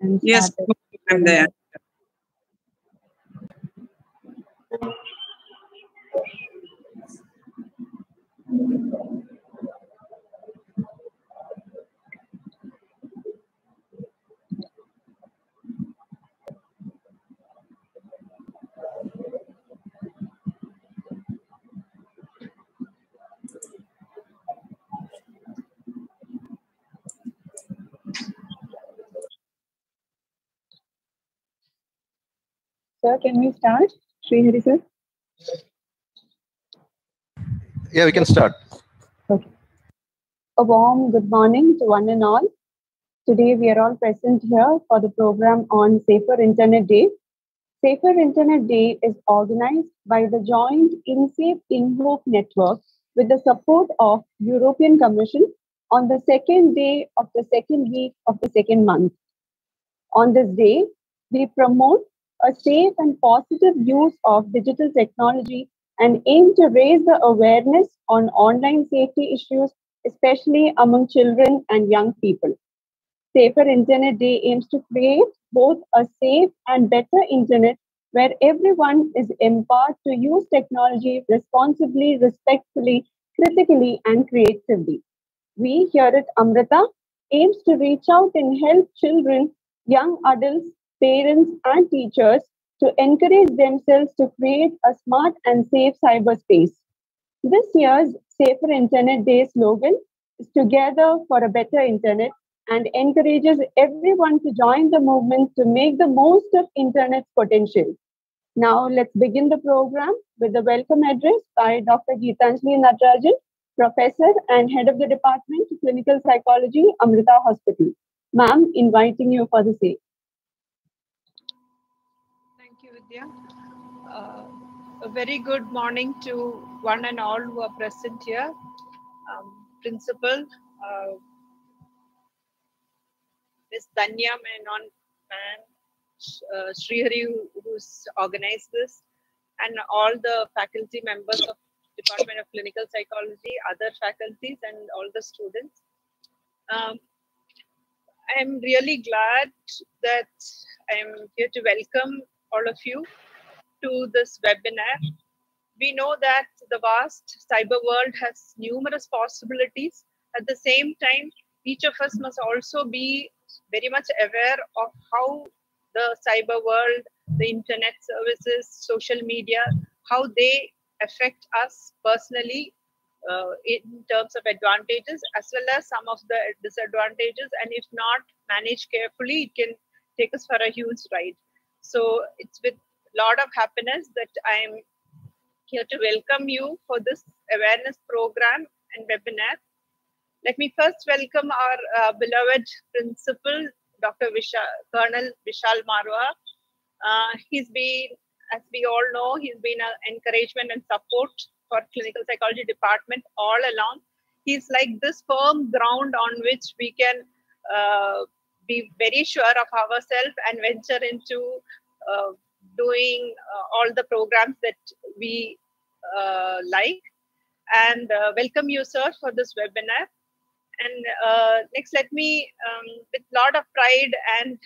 and Yes, I'm there. Sir, can we start? Srihari sir? Yeah, we can start. Okay. A warm good morning to one and all. Today we are all present here for the program on Safer Internet Day. Safer Internet Day is organized by the joint INSAFE InHope network with the support of European Commission on the second day of the second week of the second month. On this day, we promote a safe and positive use of digital technology and aim to raise the awareness on online safety issues, especially among children and young people. Safer Internet Day aims to create both a safe and better internet where everyone is empowered to use technology responsibly, respectfully, critically, and creatively. We here at Amrita aims to reach out and help children, young adults, parents, and teachers to encourage themselves to create a smart and safe cyberspace. This year's Safer Internet Day slogan is Together for a Better Internet and encourages everyone to join the movement to make the most of Internet's potential. Now, let's begin the program with the welcome address by Dr. Geetanjali Natarajan, Professor and Head of the Department of Clinical Psychology, Amrita Hospital. Ma'am, inviting you for the same. Thank you, Vidya. A very good morning to one and all who are present here. Principal, Ms. Danya Menon and Srihari, who's organized this, and all the faculty members of Department of Clinical Psychology, other faculties, and all the students. I'm really glad that I'm here to welcome all of you to this webinar. We know that the vast cyber world has numerous possibilities. At the same time, each of us must also be very much aware of how the cyber world, the internet services, social media, how they affect us personally in terms of advantages as well as some of the disadvantages. And if not managed carefully, it can take us for a huge ride. So it's with a lot of happiness that I'm here to welcome you for this awareness program and webinar. Let me first welcome our beloved principal, Dr. Colonel Vishal Marwa. He's been, as we all know, he's been an encouragement and support for clinical psychology department all along. He's like this firm ground on which we can be very sure of ourselves and venture into doing all the programs that we like. And welcome you, sir, for this webinar. And next, let me, with a lot of pride and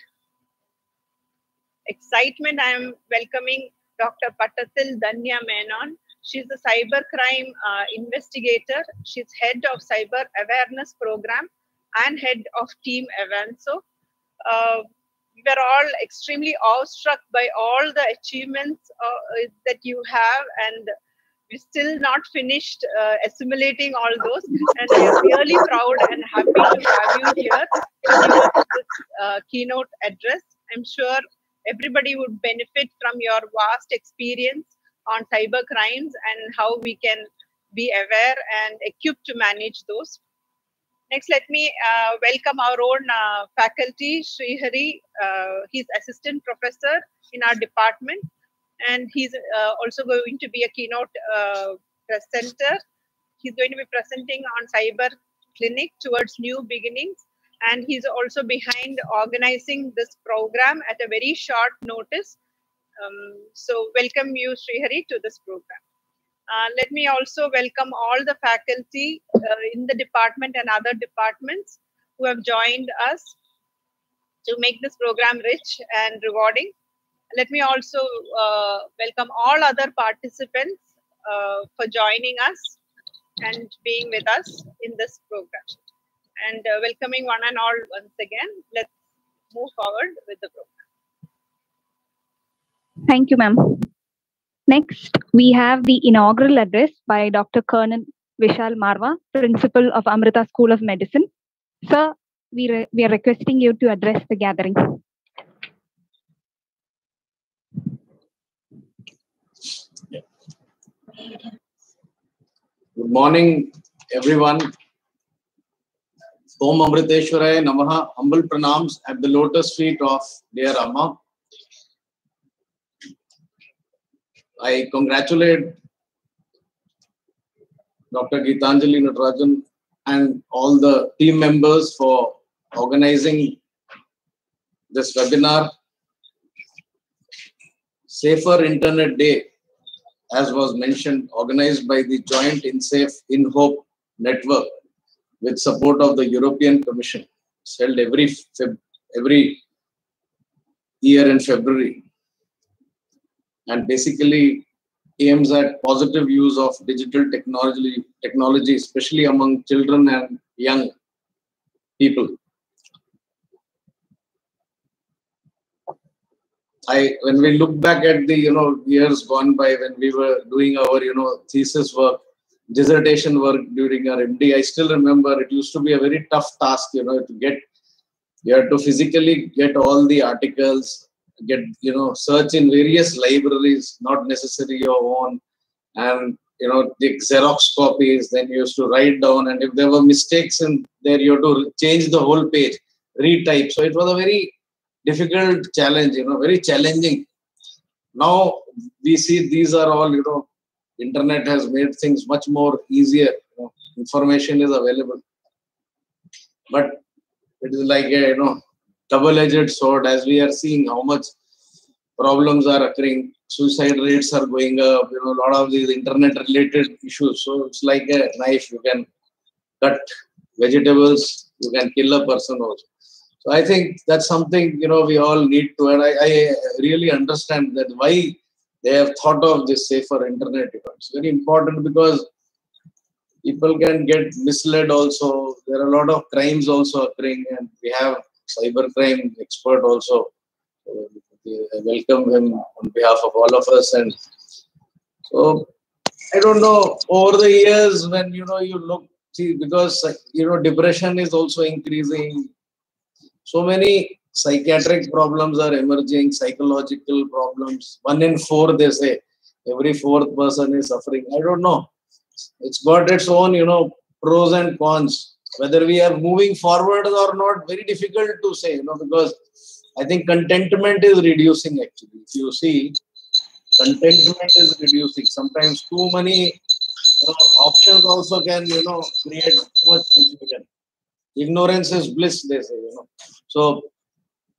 excitement, I am welcoming Dr. Patathil Danya Menon. She's a cybercrime investigator. She's head of cyber awareness program and head of team Avanso. We were all extremely awestruck by all the achievements that you have, and we're still not finished assimilating all those. And we're really proud and happy to have you here to give us this keynote address. I'm sure everybody would benefit from your vast experience on cyber crimes and how we can be aware and equipped to manage those. Next, let me welcome our own faculty, Srihari. He's assistant professor in our department, and he's also going to be a keynote presenter. He's going to be presenting on cyber clinic towards new beginnings, and he's also behind organizing this program at a very short notice. So welcome you, Srihari, to this program. Let me also welcome all the faculty in the department and other departments who have joined us to make this program rich and rewarding. Let me also welcome all other participants for joining us and being with us in this program. And welcoming one and all once again. Let's move forward with the program. Thank you, ma'am. Next, we have the inaugural address by Dr. Colonel Vishal Marwa, Principal of Amrita School of Medicine. Sir, we are requesting you to address the gathering. Yeah. Good morning, everyone. Om Amriteshwaraya Namaha. Humble pranams at the lotus feet of dear Amma. I congratulate Dr. Geetanjali Natarajan and all the team members for organizing this webinar. Safer Internet Day, as was mentioned, organized by the joint INSAFE InHope network with support of the European Commission. It's held every year in February, and basically aims at positive use of digital technology, especially among children and young people. When we look back at the years gone by when we were doing our thesis work, dissertation work during our MD, I still remember it used to be a very tough task, to get. You had to physically get all the articles, get search in various libraries, not necessarily your own, and the Xerox copies. Then you used to write down, and if there were mistakes in there, you had to change the whole page, retype. So it was a very difficult challenge, very challenging. Now we see these are all, internet has made things much more easier. Information is available, but it is like a double-edged sword, as we are seeing how much problems are occurring. Suicide rates are going up, a lot of these internet-related issues. So it's like a knife. You can cut vegetables, you can kill a person also. So I think that's something, we all need to, and I really understand that why they have thought of this safer internet. It's very important because people can get misled also. There are a lot of crimes also occurring, and we have cybercrime expert also. I welcome him on behalf of all of us. And so I don't know, over the years when you look, see, because depression is also increasing. So many psychiatric problems are emerging, psychological problems. 1 in 4, they say, every 4th person is suffering. I don't know. It's got its own, pros and cons. Whether we are moving forward or not, very difficult to say, because I think contentment is reducing actually. If you see, contentment is reducing. Sometimes too many options also can, create too much confusion. Ignorance is bliss, they say, So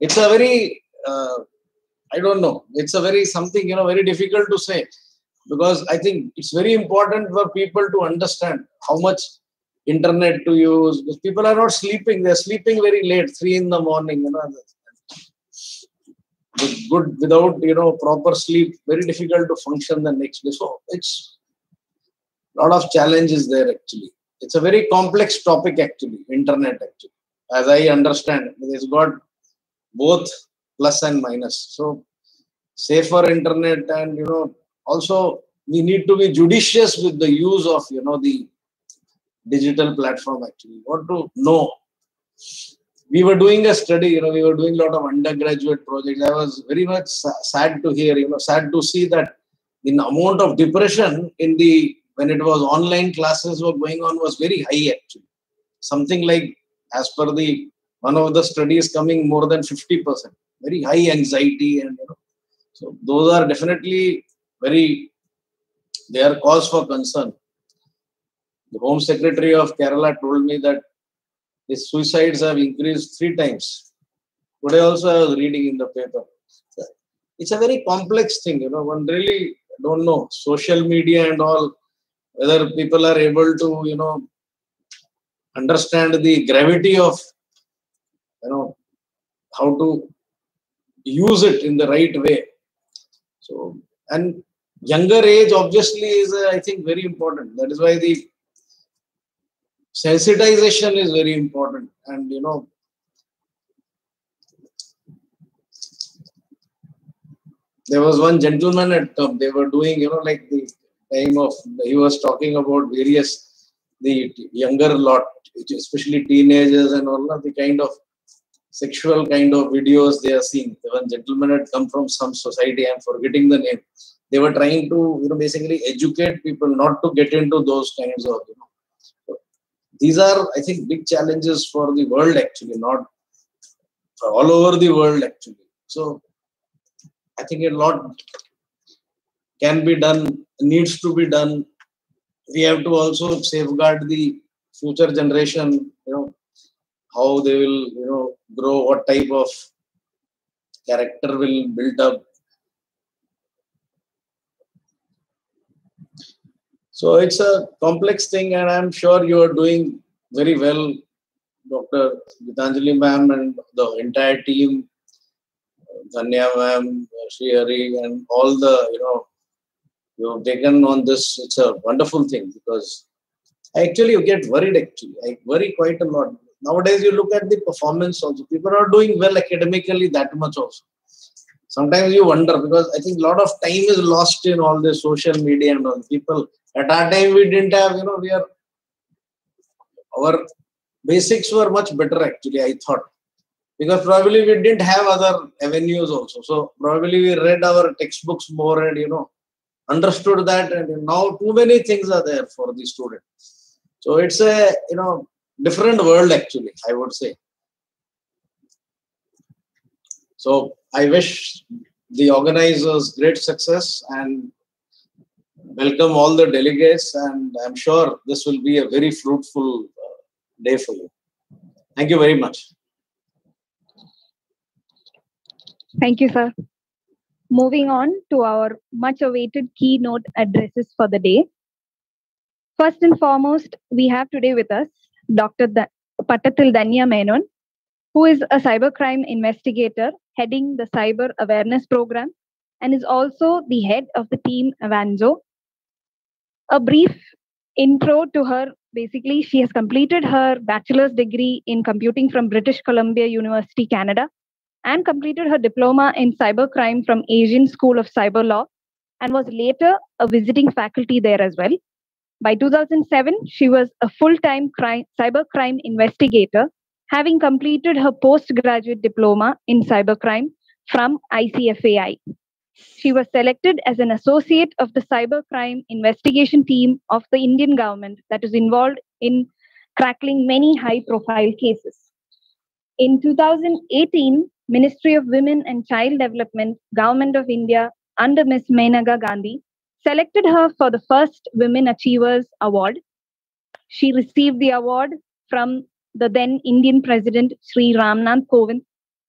it's a very, I don't know, it's a very something, very difficult to say. Because I think it's very important for people to understand how much internet to use. Because people are not sleeping; they're sleeping very late, 3 in the morning. Good without proper sleep, very difficult to function the next day. So it's a lot of challenges there actually. It's a very complex topic actually, internet actually. As I understand, it's got both plus and minus. So safer internet, and also we need to be judicious with the use of the digital platform actually. What to know? We were doing a study, we were doing a lot of undergraduate projects. I was very much sad to hear, sad to see that the amount of depression when it was online classes were going on was very high actually. Something like, as per one of the studies coming, more than 50%. Very high anxiety, and so those are definitely they are cause for concern. The Home Secretary of Kerala told me that the suicides have increased 3 times. Today also I was reading in the paper. It's a very complex thing, one really don't know. Social media and all, whether people are able to, understand the gravity of, how to use it in the right way. So, and younger age obviously is, I think, very important. That is why the sensitization is very important. And, you know, there was one gentleman at they were doing, you know, like the time of, he was talking about various, the younger lot, especially teenagers and all of the kind of sexual kind of videos they are seeing. One gentleman had come from some society, I'm forgetting the name. They were trying to, you know, basically educate people not to get into those kinds of, you know. So these are, I think, big challenges for the world actually, not for all over the world actually. So I think a lot can be done, needs to be done. We have to also safeguard the future generation, you know, how they will, you know, grow, what type of character will build up. So it's a complex thing, and I'm sure you are doing very well, Dr. Gitanjali ma'am and the entire team, Dhanya ma'am, Sri Hari, and all the, you know, you have taken on this. It's a wonderful thing, because actually you get worried actually. I worry quite a lot. Nowadays you look at the performance also. People are doing well academically that much also. Sometimes you wonder, because I think a lot of time is lost in all this social media and all. People, at our time we didn't have, you know, our basics were much better actually, I thought. Because probably we didn't have other avenues also. So probably we read our textbooks more and, you know, understood that, and now too many things are there for the student. So it's a, you know, different world actually, I would say. So I wish the organizers great success and welcome all the delegates, and I'm sure this will be a very fruitful day for you. Thank you very much. Thank you, sir. Moving on to our much awaited keynote addresses for the day. First and foremost, we have today with us Dr. Pattathil Dhanya Menon, who is a cybercrime investigator heading the Cyber Awareness Program and is also the head of the team Avanzo. A brief intro to her. Basically, she has completed her bachelor's degree in computing from British Columbia University, Canada, and completed her diploma in cybercrime from Asian School of Cyber Law, and was later a visiting faculty there as well. By 2007, she was a full-time cybercrime investigator, having completed her postgraduate diploma in cybercrime from ICFAI. She was selected as an associate of the cybercrime investigation team of the Indian government that is involved in crackling many high-profile cases. In 2018, Ministry of Women and Child Development, Government of India, under Ms. Menaka Gandhi, selected her for the first Women Achievers Award. She received the award from the then Indian President Sri Ramnath Kovind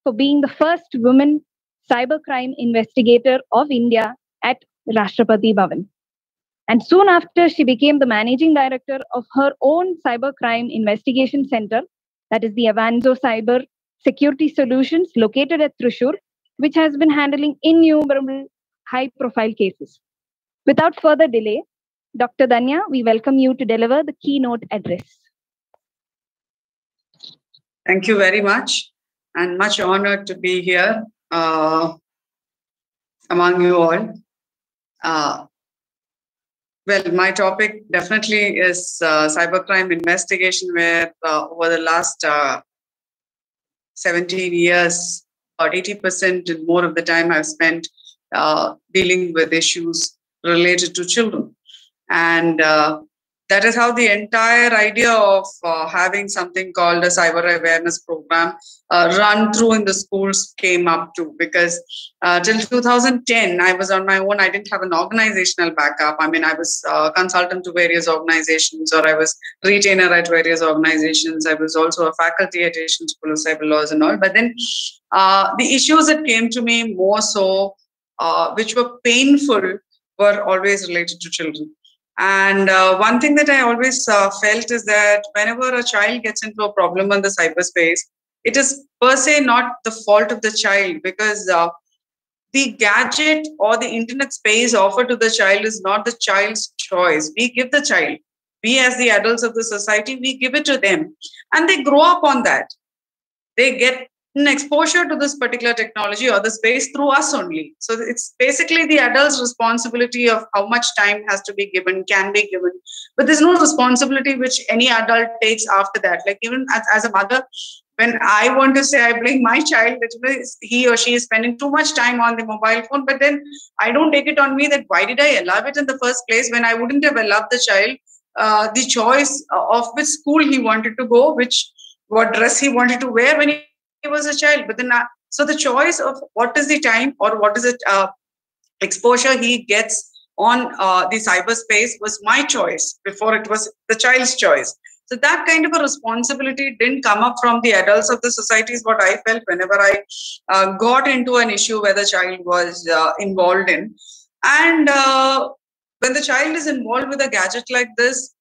for being the first woman cybercrime investigator of India at Rashtrapati Bhavan. And soon after, she became the managing director of her own cybercrime investigation center, that is the Avanzo Cyber Security Solutions, located at Thrissur, which has been handling innumerable high-profile cases. Without further delay, Dr. Dhanya, we welcome you to deliver the keynote address. Thank you very much, and much honored to be here among you all. Well, my topic definitely is cybercrime investigation, where over the last 17 years, about 80% and more of the time I've spent dealing with issues related to children. And that is how the entire idea of having something called a cyber awareness program run through in the schools came up to, because till 2010, I was on my own. I didn't have an organizational backup. I mean, I was consultant to various organizations, or I was retainer at various organizations. I was also a faculty at Asian School of Cyber Laws and all. But then the issues that came to me more so, which were painful, were always related to children. And one thing that I always felt is that whenever a child gets into a problem in the cyberspace, it is per se not the fault of the child, because the gadget or the internet space offered to the child is not the child's choice. We give the child. We as the adults of the society, we give it to them. And they grow up on that. They get an exposure to this particular technology or the space through us only. So it's basically the adult's responsibility of how much time has to be given, can be given. But there's no responsibility which any adult takes after that. Like even as a mother, when I want to say I blame my child, that he or she is spending too much time on the mobile phone, but then I don't take it on me that why did I allow it in the first place when I wouldn't have allowed the child the choice of which school he wanted to go, what dress he wanted to wear when he was a child. But then, so the choice of what is the time or what is it exposure he gets on the cyberspace was my choice before it was the child's choice. So that kind of a responsibility didn't come up from the adults of the society is what I felt whenever I got into an issue where the child was involved in. And when the child is involved with a gadget like this,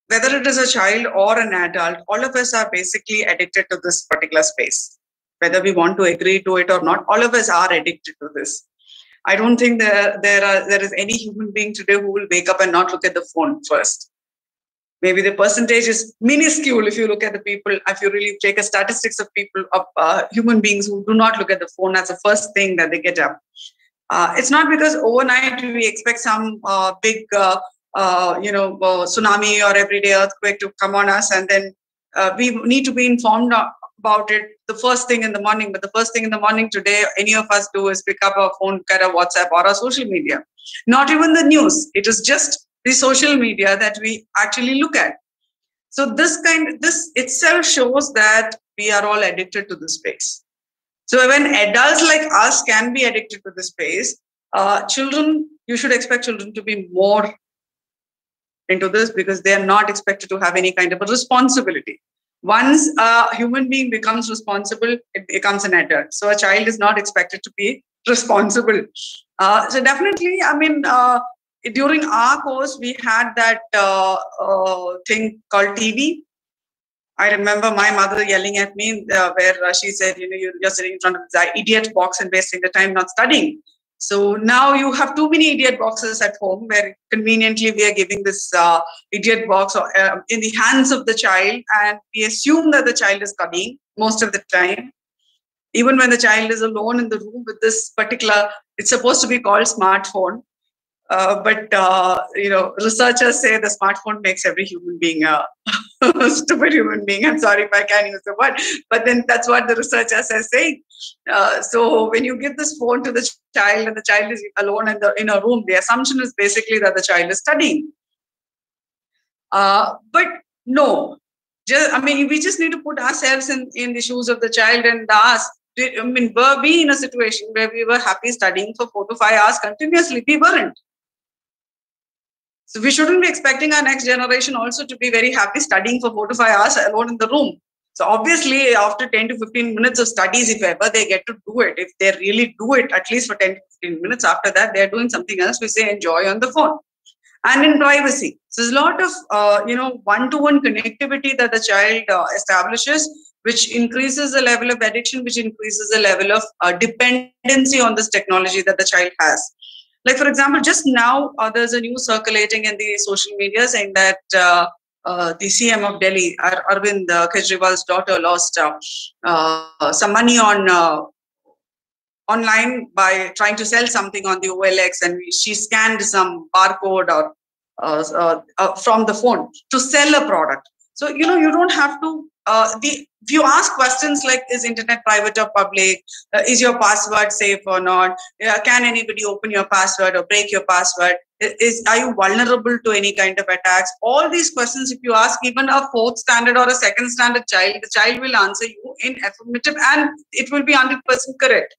whether it is a child or an adult, all of us are basically addicted to this particular space. Whether we want to agree to it or not, all of us are addicted to this. I don't think there is any human being today who will wake up and not look at the phone first. Maybe the percentage is minuscule if you look at the people, if you really take a statistics of people, of human beings who do not look at the phone as the first thing that they get up. It's not because overnight we expect some big, tsunami or everyday earthquake to come on us, and then we need to be informed about it the first thing in the morning. But the first thing in the morning today, any of us do is pick up our phone, get a WhatsApp or a social media. Not even the news. It is just the social media that we actually look at. So this itself shows that we are all addicted to the space. So when adults like us can be addicted to the space, children, you should expect children to be more into this because they are not expected to have any kind of a responsibility. Once a human being becomes responsible, it becomes an adult. So a child is not expected to be responsible. So definitely, I mean, during our course, we had that thing called TV. I remember my mother yelling at me where she said, you're sitting in front of the idiot box and wasting the time not studying. So now you have too many idiot boxes at home where conveniently we are giving this idiot box in the hands of the child, and we assume that the child is studying most of the time. Even when the child is alone in the room with this particular, it's supposed to be called smartphone. But researchers say the smartphone makes every human being a stupid human being. I'm sorry if I can't use the word, but then that's what the researchers are saying. So when you give this phone to the child and the child is alone in a room, the assumption is basically that the child is studying. But no, we just need to put ourselves in the shoes of the child and ask. Were we in a situation where we were happy studying for 4 to 5 hours continuously? We weren't. So we shouldn't be expecting our next generation also to be very happy studying for 4 to 5 hours alone in the room. So obviously, after 10 to 15 minutes of studies, if ever they get to do it, if they really do it at least for 10 to 15 minutes, after that, they're doing something else, we say enjoy on the phone. And in privacy. So there's a lot of, one-to-one connectivity that the child establishes, which increases the level of addiction, which increases the level of dependency on this technology that the child has. Like, for example, just now, there's a news circulating in the social media saying that the CM of Delhi, Arvind Kejriwal's daughter, lost some money on online by trying to sell something on the OLX, and she scanned some barcode or from the phone to sell a product. So, you don't have to, if you ask questions like, is internet private or public? Is your password safe or not? Can anybody open your password or break your password? Are you vulnerable to any kind of attacks? All these questions, if you ask even a 4th standard or a 2nd standard child, the child will answer you in affirmative and it will be 100% correct.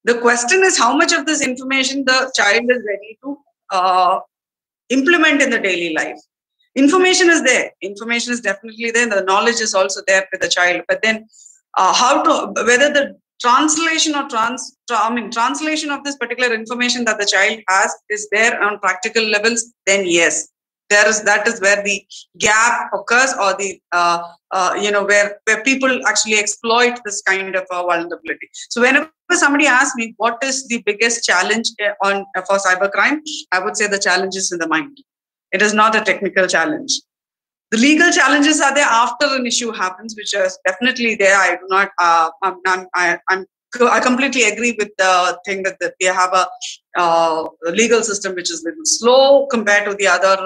The question is how much of this information the child is ready to implement in the daily life. Information is there. Information is definitely there. The knowledge is also there with the child. But then whether the translation or translation of this particular information that the child has is there on practical levels, then yes. that is where the gap occurs, or the where people actually exploit this kind of vulnerability. So whenever somebody asks me what is the biggest challenge for cybercrime, I would say the challenge is in the mind. It is not a technical challenge. The legal challenges are there after an issue happens, which is definitely there. I do not. I completely agree with the thing that we have a legal system which is a little slow compared to the other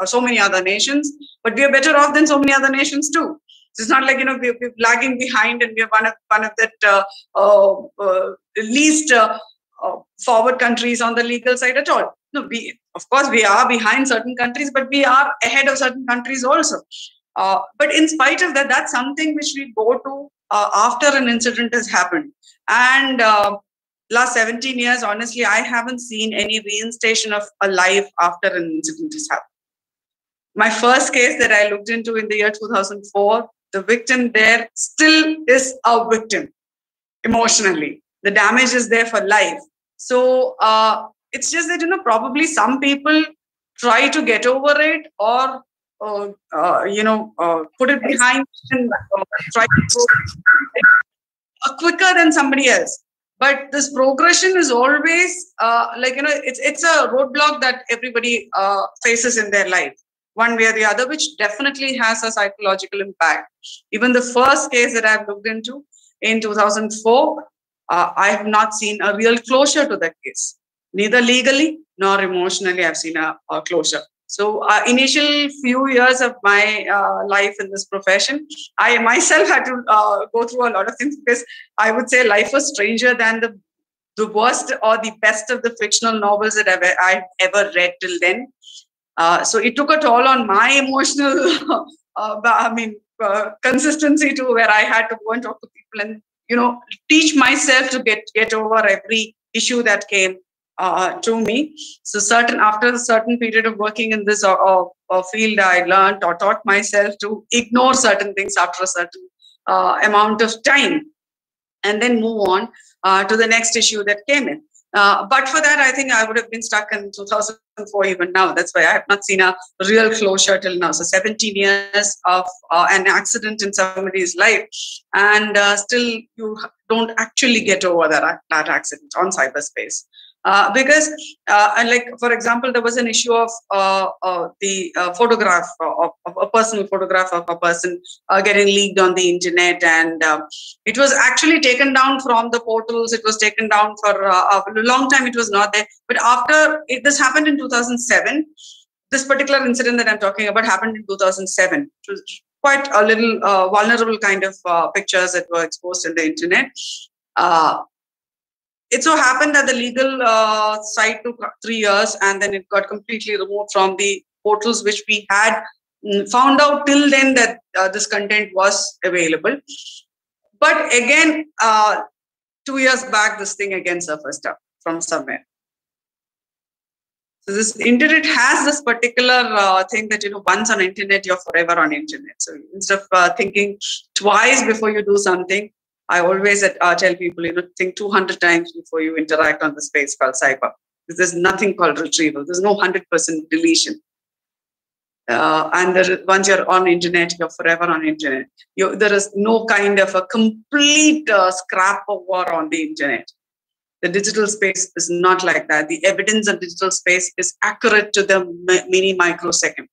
so many other nations, but we are better off than so many other nations too. So it's not like we're lagging behind and we're one of that least forward countries on the legal side at all. No, of course we are behind certain countries, but we are ahead of certain countries also. But in spite of that, that's something which we go to after an incident has happened. And last 17 years, honestly, I haven't seen any reinstation of a life after an incident has happened. My first case that I looked into in the year 2004, the victim there still is a victim emotionally. The damage is there for life. So it's just that, probably some people try to get over it or put it behind and try to go quicker than somebody else. But this progression is always it's a roadblock that everybody faces in their life, one way or the other, which definitely has a psychological impact. Even the first case that I've looked into in 2004, I have not seen a real closure to that case. Neither legally nor emotionally I've seen a closure. So initial few years of my life in this profession, I myself had to go through a lot of things, because I would say life was stranger than the worst or the best of the fictional novels that I've ever read till then. So it took a toll on my emotional, consistency to where I had to go and talk to people and, teach myself to get over every issue that came to me. So after a certain period of working in this field, I learned or taught myself to ignore certain things after a certain amount of time, and then move on to the next issue that came in. But for that, I think I would have been stuck in 2004 even now. That's why I have not seen a real closure till now. So 17 years of an accident in somebody's life, and still you don't actually get over that accident on cyberspace. Because, for example, there was an issue of the photograph, of a personal photograph of a person getting leaked on the internet, and it was actually taken down from the portals. It was taken down for a long time. It was not there. But after this happened in 2007, this particular incident that I'm talking about happened in 2007. It was quite a little vulnerable kind of pictures that were exposed in the internet. It so happened that the legal site took 3 years, and then it got completely removed from the portals, which we had found out till then that this content was available. But again, 2 years back, this thing again surfaced up from somewhere. So this internet has this particular thing that, once on internet, you're forever on internet. So instead of thinking twice before you do something, I always tell people, think 200 times before you interact on the space called cyber. There's nothing called retrieval. There's no 100% deletion. And once you're on internet, you're forever on internet. There is no kind of a complete scrap over on the internet. The digital space is not like that. The evidence of digital space is accurate to the microsecond.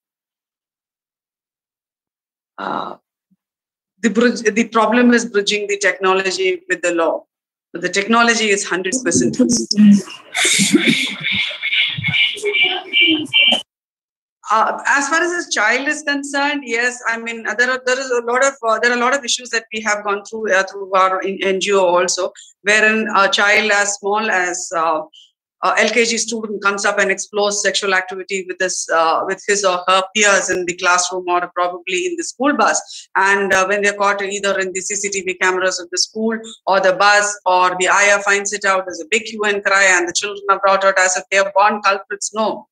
The problem is bridging the technology with the law. But the technology is 100%. As far as a child is concerned, yes, I mean there are a lot of issues that we have gone through our NGO also, wherein a child as small as LKG student comes up and explores sexual activity with his or her peers in the classroom or probably in the school bus. And when they're caught either in the CCTV cameras of the school or the bus, or the ayah finds it out, there's a big hue and cry, and the children are brought out as if they are born culprits. No.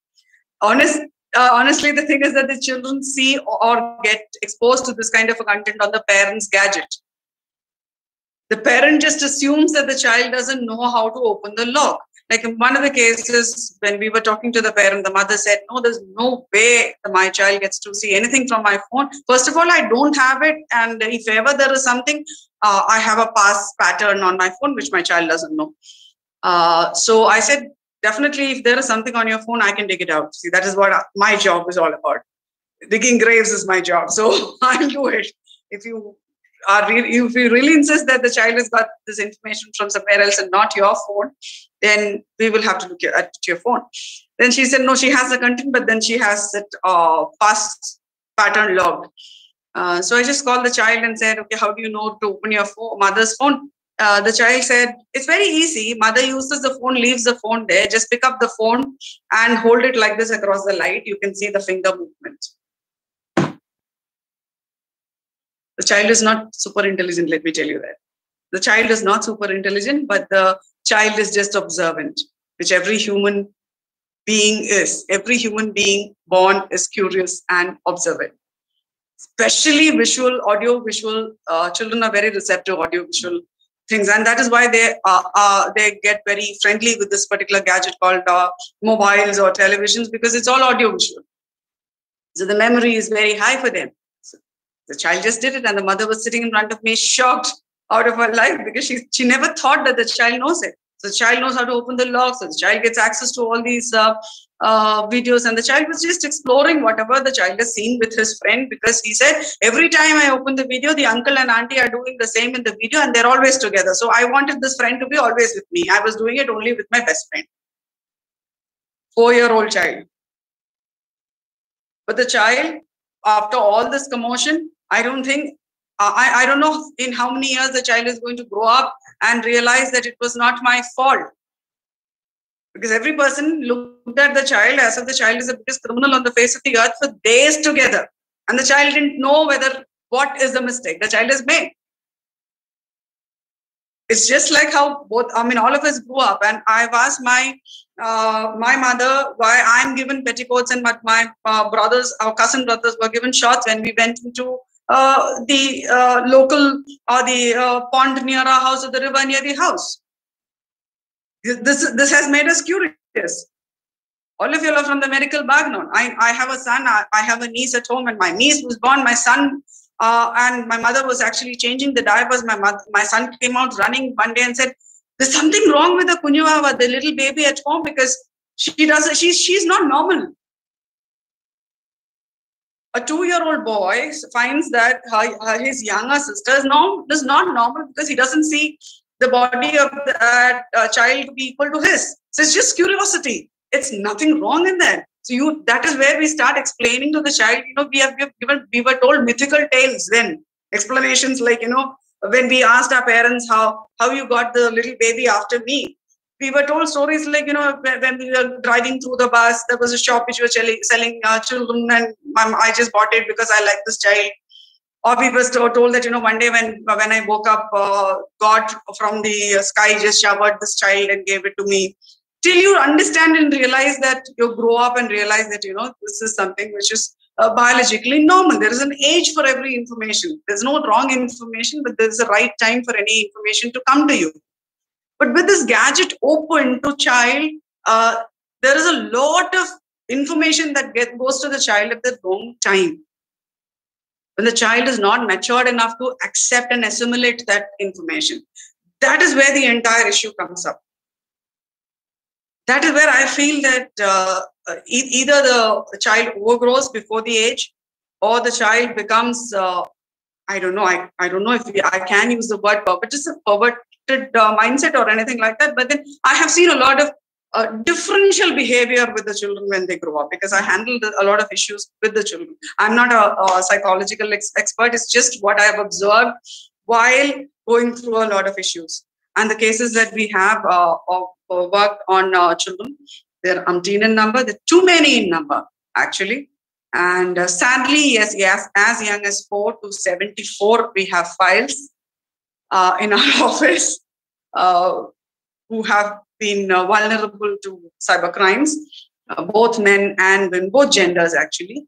Honestly, the thing is that the children see or get exposed to this kind of a content on the parent's gadget. The parent just assumes that the child doesn't know how to open the lock. Like in one of the cases, when we were talking to the parent, the mother said, no, there's no way my child gets to see anything from my phone. First of all, I don't have it. And if ever there is something, I have a pass pattern on my phone, which my child doesn't know. So I said, definitely, if there is something on your phone, I can dig it out. See, that is what my job is all about. Digging graves is my job. So I'll do it. If you really insist that the child has got this information from somewhere else and not your phone, then we will have to look at your phone. Then she said, no, she has the content, but then she has it past pattern logged. So I just called the child and said, okay, how do you know to open your mother's phone? The child said, it's very easy. Mother uses the phone, leaves the phone there. Just pick up the phone and hold it like this across the light. You can see the finger movement. The child is not super intelligent, let me tell you that. The child is not super intelligent, but the child is just observant, which every human being is. Every human being born is curious and observant. Especially visual, audio, visual. Children are very receptive, audio, visual things. And that is why they get very friendly with this particular gadget called mobiles or televisions, because it's all audio, visual. So the memory is very high for them. The child just did it, and the mother was sitting in front of me, shocked out of her life, because she never thought that the child knows it. So the child knows how to open the lock, so the child gets access to all these videos, and the child was just exploring whatever the child has seen with his friend, because he said, every time I open the video, the uncle and auntie are doing the same in the video, and they're always together. So I wanted this friend to be always with me. I was doing it only with my best friend. 4-year-old child. But the child, after all this commotion, I don't think, I don't know in how many years the child is going to grow up and realize that it was not my fault. Because every person looked at the child as if the child is the biggest criminal on the face of the earth for days together. And the child didn't know what is the mistake the child has made. It's just like how all of us grew up. And I've asked my mother why I'm given petticoats and my brothers, our cousin brothers were given shorts when we went into the local or the pond near our house or the river near the house. This has made us curious. All of you are from the medical background. I have a son, I have a niece at home, and my niece was born. My son and my mother was actually changing the diapers. My son came out running one day and said, there's something wrong with the Kunyuava, the little baby at home, because she's not normal. A 2-year-old boy finds that his younger sister is not normal because he doesn't see the body of that child to be equal to his. So it's just curiosity. It's nothing wrong in that. So that is where we start explaining to the child. We were told mythical tales then. Explanations like, when we asked our parents how you got the little baby after me. We were told stories like, when we were driving through the bus, there was a shop which was selling children, and I just bought it because I like this child. Or we were told that, one day when I woke up, God from the sky just showered this child and gave it to me. Till you understand and realize that, you grow up and realize that, this is something which is biologically normal. There is an age for every information. There's no wrong information, but there's a right time for any information to come to you. But with this gadget open to child, there is a lot of information that goes to the child at the wrong time. When the child is not matured enough to accept and assimilate that information. That is where the entire issue comes up. That is where I feel that either the child overgrows before the age, or the child becomes, I don't know if I can use the word perverted mindset or anything like that. But then I have seen a lot of differential behavior with the children when they grow up, because I handled a lot of issues with the children. I'm not a psychological expert. It's just what I have observed while going through a lot of issues. And the cases that we have worked on children, they're umpteen in number. They're too many in number, actually. And sadly, yes, as young as 4 to 74, we have files in our office who have been vulnerable to cyber crimes, both men and women, both genders actually,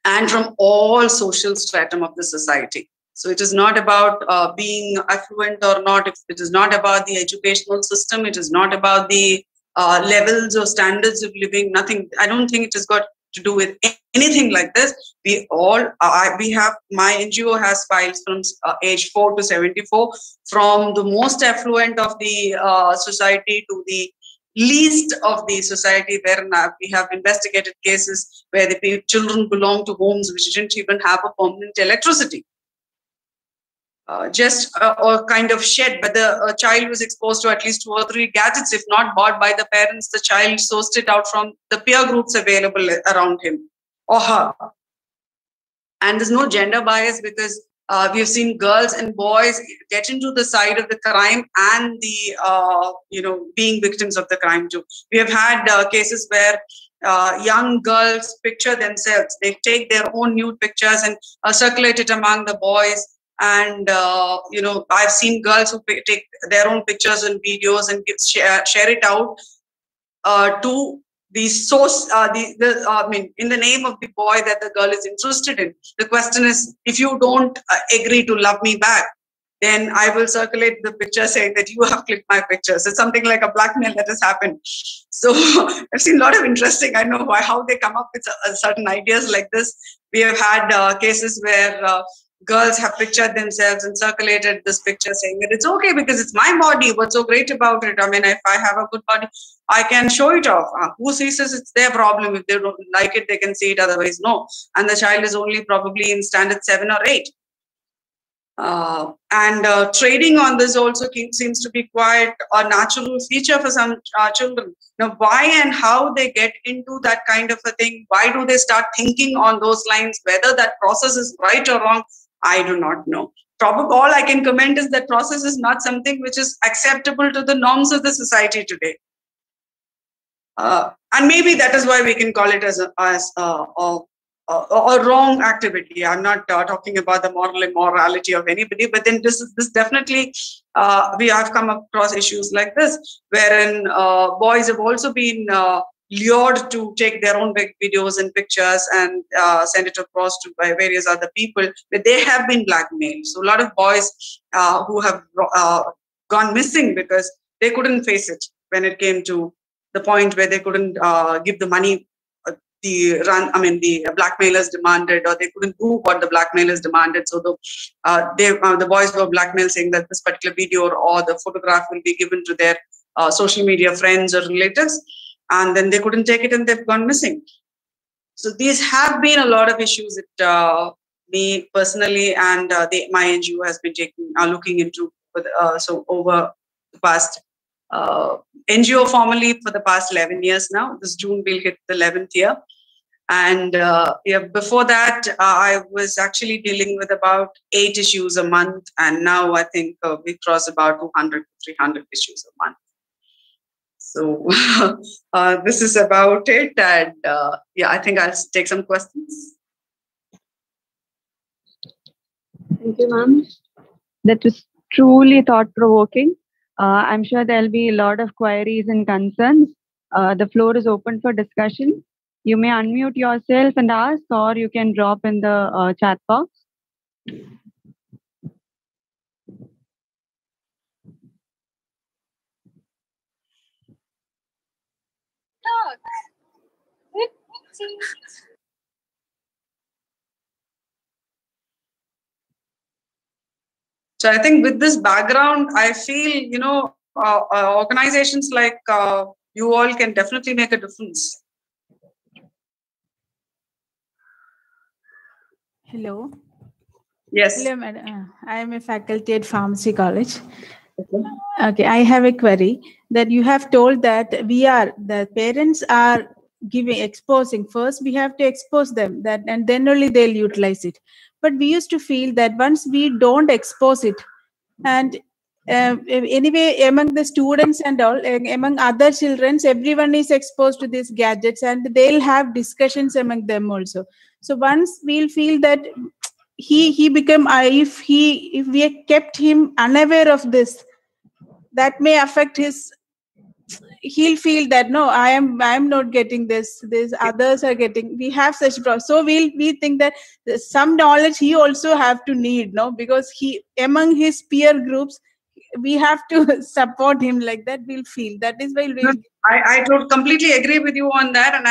and from all social stratum of the society. So it is not about being affluent or not. It is not about the educational system. It is not about the levels or standards of living. Nothing. I don't think it has got to do with anything like this. We have, my NGO has files from age 4 to 74, from the most affluent of the society to the least of the society, where we have investigated cases where the children belong to homes which didn't even have a permanent electricity. Just a kind of shed, but the child was exposed to at least 2 or 3 gadgets. If not bought by the parents, the child sourced it out from the peer groups available around him or her. And there's no gender bias, because we have seen girls and boys get into the side of the crime and the being victims of the crime too. We have had cases where young girls picture themselves. They take their own nude pictures and circulate it among the boys. And I've seen girls who take their own pictures and videos and share it out to the source. In the name of the boy that the girl is interested in. The question is, if you don't agree to love me back, then I will circulate the picture saying that you have clicked my pictures. It's something like a blackmail that has happened. So I've seen a lot of interesting. I know how they come up with certain ideas like this. We have had cases where girls have pictured themselves and circulated this picture saying that it's okay because it's my body. What's so great about it? I mean, if I have a good body, I can show it off. Who sees this? It's their problem. If they don't like it, they can see it. Otherwise, no. And the child is only probably in standard 7 or 8. Trading on this also seems to be quite a natural feature for some children. Now, why and how they get into that kind of a thing, why do they start thinking on those lines, whether that process is right or wrong, I do not know. Probably all I can comment is that process is not something which is acceptable to the norms of the society today. And maybe that is why we can call it as a wrong activity. I'm not talking about the moral immorality of anybody, but then this definitely, we have come across issues like this, wherein boys have also been lured to take their own videos and pictures and send it across to by various other people, but they have been blackmailed. So a lot of boys who have gone missing because they couldn't face it when it came to the point where they couldn't give the money the blackmailers demanded, or they couldn't do what the blackmailers demanded. So the boys were blackmailed, saying that this particular video or the photograph will be given to their social media friends or relatives, and then they couldn't take it and they've gone missing. So these have been a lot of issues that me personally and my NGO has been looking into over the past NGO formally for the past 11 years now. This June will hit the 11th year. And before that, I was actually dealing with about 8 issues a month. And now I think we cross about 200 to 300 issues a month. So this is about it. And I think I'll take some questions. Thank you, ma'am. That was truly thought-provoking. I'm sure there'll be a lot of queries and concerns. The floor is open for discussion. You may unmute yourself and ask, or you can drop in the chat box. So I think with this background, I feel, organizations like you all can definitely make a difference. Hello. Yes. Hello, madam. I am a faculty at Pharmacy College. Okay, I have a query that you have told that the parents are exposing. First, we have to expose them and then only they'll utilize it. But we used to feel that once we don't expose it, and anyway, among the students and all, among other children, everyone is exposed to these gadgets and they'll have discussions among them also. So once we'll feel that he become, if we kept him unaware of this, that may affect he'll feel that no, I am not getting this. Others are getting. We have such problems. So we think that some knowledge he also have to need, no, because he among his peer groups, we have to support him like that. We'll feel that is why we'll. I completely agree with you on that. And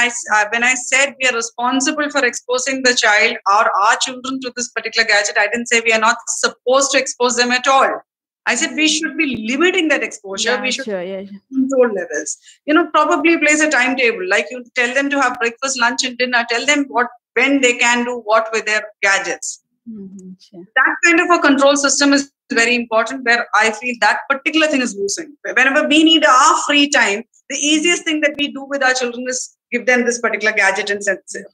when I said we are responsible for exposing the child or our children to this particular gadget, I didn't say we are not supposed to expose them at all. I said we should be limiting that exposure. Yeah, we should sure, control levels. Probably place a timetable. Like you tell them to have breakfast, lunch, and dinner. Tell them when they can do what with their gadgets. Sure. That kind of a control system is very important, where I feel that particular thing is losing. Whenever we need our free time, the easiest thing that we do with our children is give them this particular gadget and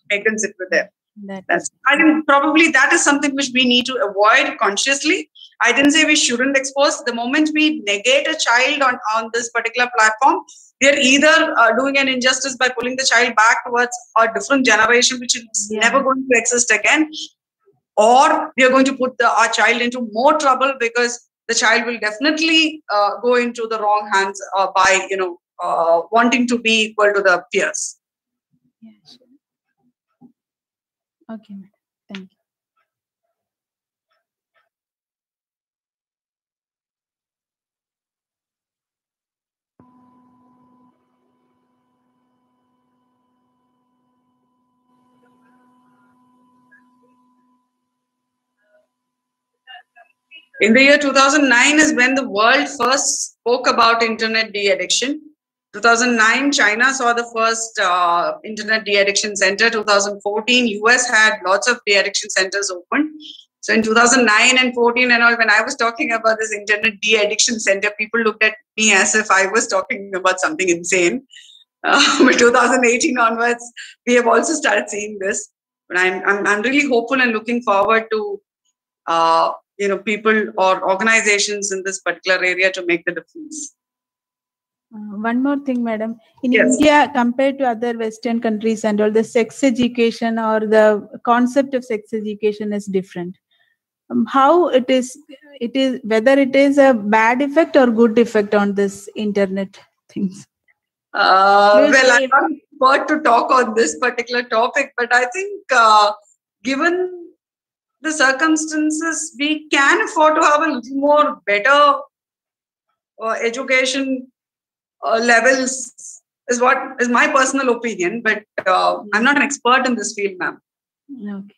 make them sit with them. I think probably that is something which we need to avoid consciously. I didn't say we shouldn't expose. The moment we negate a child on this particular platform, we are either doing an injustice by pulling the child back towards a different generation, which is never going to exist again, or we are going to put our child into more trouble, because the child will definitely go into the wrong hands by wanting to be equal to the peers. Yeah, sure. Okay, madam. Thank you. In the year 2009 is when the world first spoke about internet de-addiction. 2009, China saw the first internet de-addiction center. 2014, US had lots of de-addiction centers open. So in 2009 and 14 and all, when I was talking about this internet de-addiction center, people looked at me as if I was talking about something insane. But 2018 onwards, we have also started seeing this. But I'm really hopeful and looking forward to people or organizations in this particular area to make the difference. One more thing, madam. In India, compared to other Western countries and all, the sex education or the concept of sex education is different. How it is whether it is a bad effect or good effect on this internet things? I'm not expert to talk on this particular topic, but I think given the circumstances, we can afford to have a little more better education levels is what is my personal opinion, but I'm not an expert in this field, ma'am. Okay.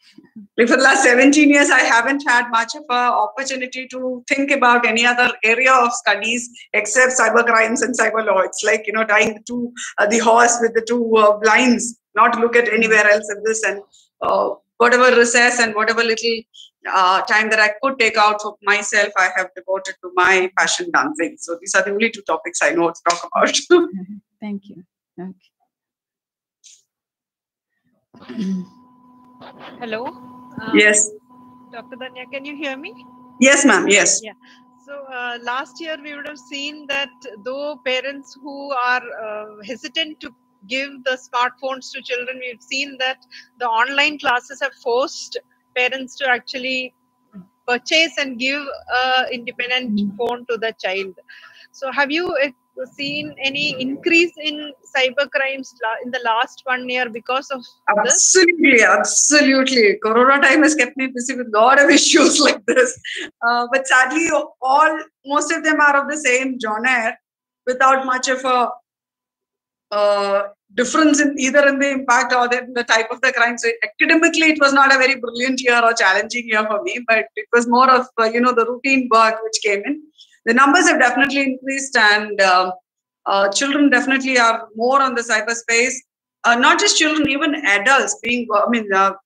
Like for the last 17 years, I haven't had much of an opportunity to think about any other area of studies except cyber crimes and cyber law. It's like, tying the horse with the two blinds, not look at anywhere else in this. And whatever recess and whatever little time that I could take out for myself, I have devoted to my passion, dancing. So these are the only two topics I know to talk about. Thank you. Okay. Hello. Yes. Dr. Danya, can you hear me? Yes, ma'am. Yes. Yeah. So last year we would have seen that though parents who are hesitant to give the smartphones to children, we've seen that the online classes have forced parents to actually purchase and give an independent phone to the child. So have you seen any increase in cyber crimes in the last 1 year because of this? Absolutely. Corona time has kept me busy with a lot of issues like this. But sadly, most of them are of the same genre, without much of a difference in either in the impact or the type of the crime. So academically, it was not a very brilliant year or challenging year for me, but it was more of the routine work which came in. The numbers have definitely increased, and children definitely are more on the cyberspace. Not just children, even adults being,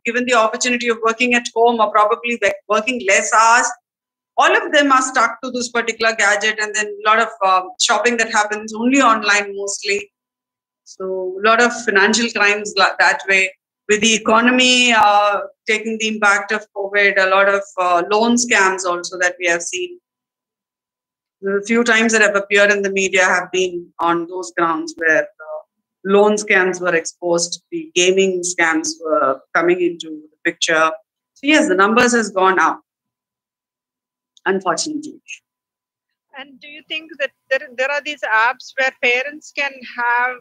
given the opportunity of working at home or probably working less hours. All of them are stuck to this particular gadget, and then a lot of shopping that happens only online mostly. So a lot of financial crimes that way. With the economy taking the impact of COVID, a lot of loan scams also that we have seen. The few times that have appeared in the media have been on those grounds where loan scams were exposed, the gaming scams were coming into the picture. So yes, the numbers has gone up, unfortunately. And do you think that there are these apps where parents can have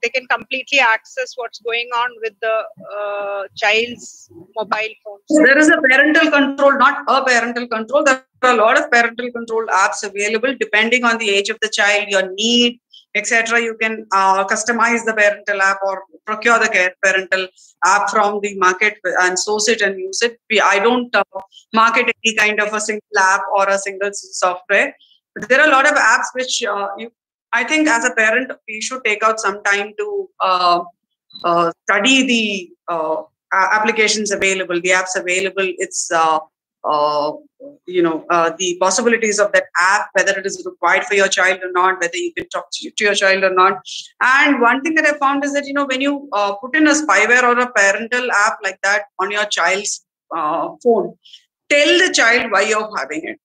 they can completely access what's going on with the child's mobile phones. There is a parental control, not a parental control. There are a lot of parental control apps available depending on the age of the child, your need, etc. You can customize the parental app or procure the parental app from the market and source it and use it. I don't market any kind of a single app or a single software. But there are a lot of apps which I think as a parent, we should take out some time to study the applications available, the apps available. It's the possibilities of that app, whether it is required for your child or not, whether you can talk to your child or not. And one thing that I found is that when you put in a spyware or a parental app like that on your child's phone, tell the child why you're having it.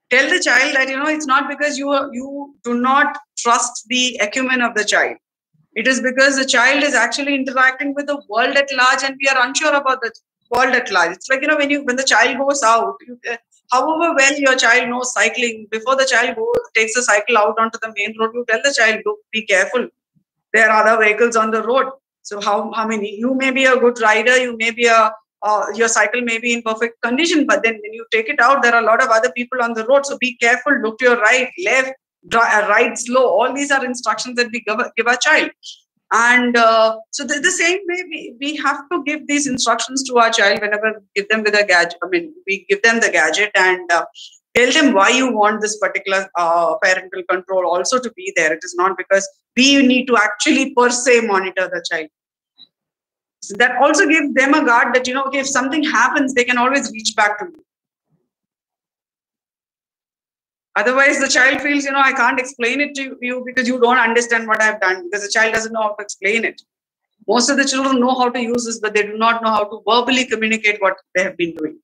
Tell the child that it's not because you do not trust the acumen of the child. It is because the child is actually interacting with the world at large, and we are unsure about the world at large. It's like when the child goes out, however well your child knows cycling, before the child takes the cycle out onto the main road, you tell the child, look, be careful. There are other vehicles on the road. So how many? You may be a good rider, you may be your cycle may be in perfect condition, but then when you take it out, there are a lot of other people on the road. So be careful, look to your right, left, ride slow. All these are instructions that we give our child. And so the same way we have to give these instructions to our child whenever we give them with a gadget. We give them the gadget and tell them why you want this particular parental control also to be there. It is not because we need to actually per se monitor the child. So that also gives them a guard that, okay, if something happens, they can always reach back to you. Otherwise, the child feels, I can't explain it to you because you don't understand what I've done, because the child doesn't know how to explain it. Most of the children know how to use this, but they do not know how to verbally communicate what they have been doing.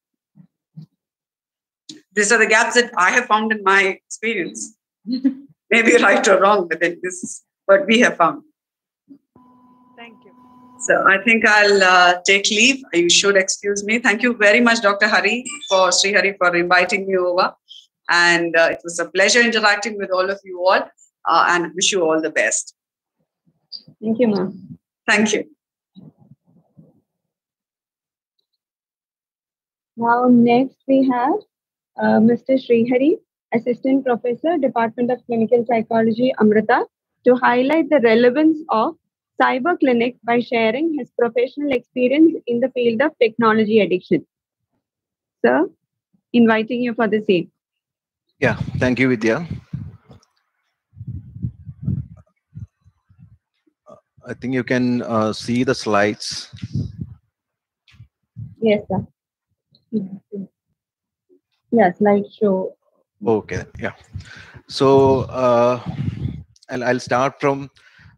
These are the gaps that I have found in my experience. Maybe right or wrong, but then this is what we have found. Thank you. So I think I'll take leave. You should excuse me. Thank you very much, Dr. Hari, Sri Hari, for inviting me over. And it was a pleasure interacting with all of you all, and wish you all the best. Thank you, ma'am. Thank you. Now, next we have Mr. Srihari, Assistant Professor, Department of Clinical Psychology, Amrita, to highlight the relevance of cyber clinic by sharing his professional experience in the field of technology addiction. Sir, inviting you for the same. Yeah, thank you, Vidya. I think you can see the slides. Yes, sir. Yeah, slideshow. Okay, yeah. So I'll start from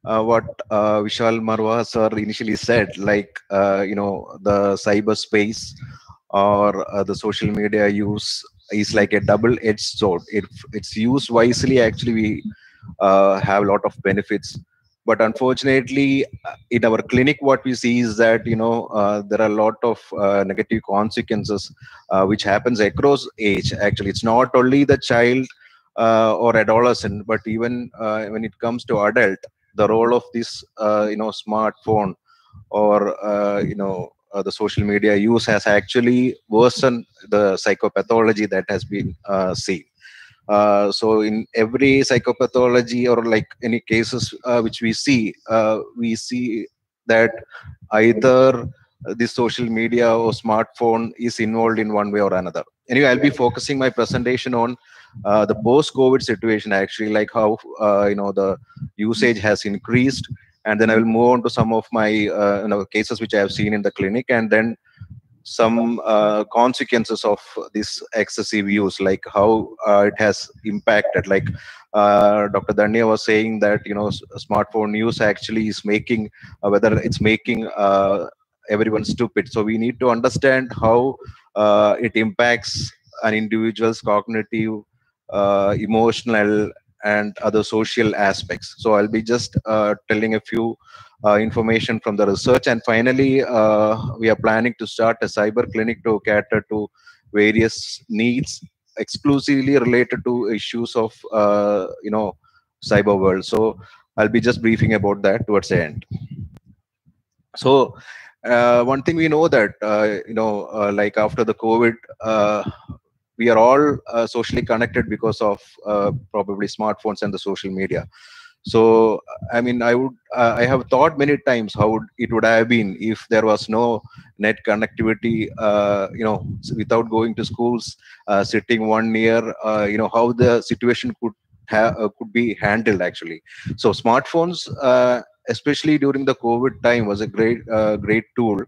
what Vishal Marwa sir initially said, like the cyberspace or the social media use is like a double-edged sword. If it's used wisely, actually we have a lot of benefits. But unfortunately, in our clinic, what we see is that there are a lot of negative consequences which happens across age. Actually, it's not only the child or adolescent, but even when it comes to adult, the role of this smartphone or the social media use has actually worsened the psychopathology that has been seen. So in every psychopathology or like any cases which we see that either the social media or smartphone is involved in one way or another. Anyway, I'll be focusing my presentation on the post-COVID situation, actually, like how the usage has increased, and then I will move on to some of my cases which I have seen in the clinic, and then some consequences of this excessive use, like how it has impacted. Like Dr. Danya was saying that smartphone use actually is making whether it's making everyone stupid. So we need to understand how it impacts an individual's cognitive, emotional, and other social aspects. So I'll be just telling a few information from the research, and finally we are planning to start a cyber clinic to cater to various needs exclusively related to issues of cyber world. So I'll be just briefing about that towards the end. So one thing we know that like after the COVID, we are all socially connected because of probably smartphones and the social media. So I mean, I have thought many times how it would have been if there was no net connectivity, without going to schools, sitting 1 year, how the situation could be handled actually. So smartphones, especially during the COVID time, was a great tool,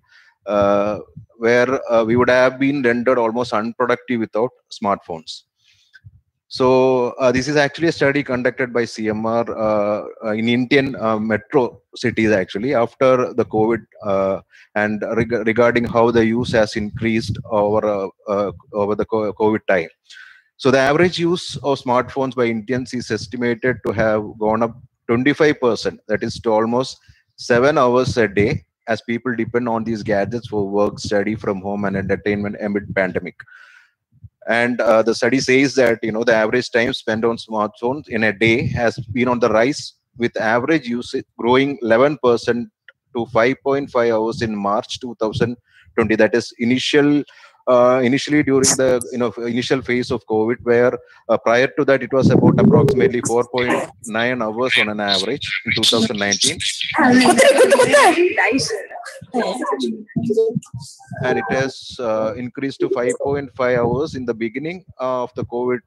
where we would have been rendered almost unproductive without smartphones. So this is actually a study conducted by CMR in Indian metro cities actually after the COVID, and regarding how the use has increased over the COVID time. So the average use of smartphones by Indians is estimated to have gone up 25%. That is to almost 7 hours a day, as people depend on these gadgets for work, study from home, and entertainment amid pandemic. And the study says that the average time spent on smartphones in a day has been on the rise, with average usage growing 11% to 5.5 hours in March 2020. That is initially during the initial phase of COVID, where prior to that it was about approximately 4.9 hours on an average in 2019. And it has increased to 5.5 hours in the beginning of the COVID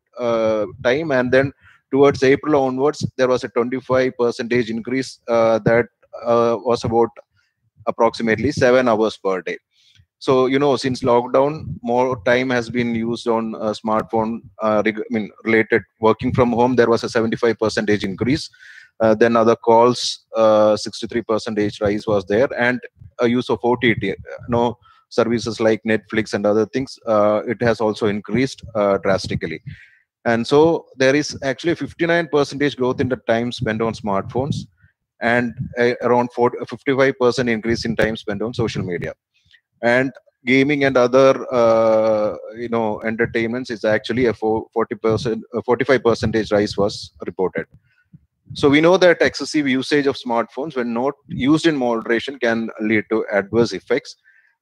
time, and then towards April onwards there was a 25% increase that was about approximately 7 hours per day. So since lockdown, more time has been used on smartphone related working from home. There was a 75% increase. Then other calls, 63% rise was there, and a use of OTT, services like Netflix and other things, it has also increased drastically. And so there is actually a 59% growth in the time spent on smartphones, and around 55% increase in time spent on social media. And gaming and other entertainments is actually a 45% rise was reported. So we know that excessive usage of smartphones, when not used in moderation, can lead to adverse effects.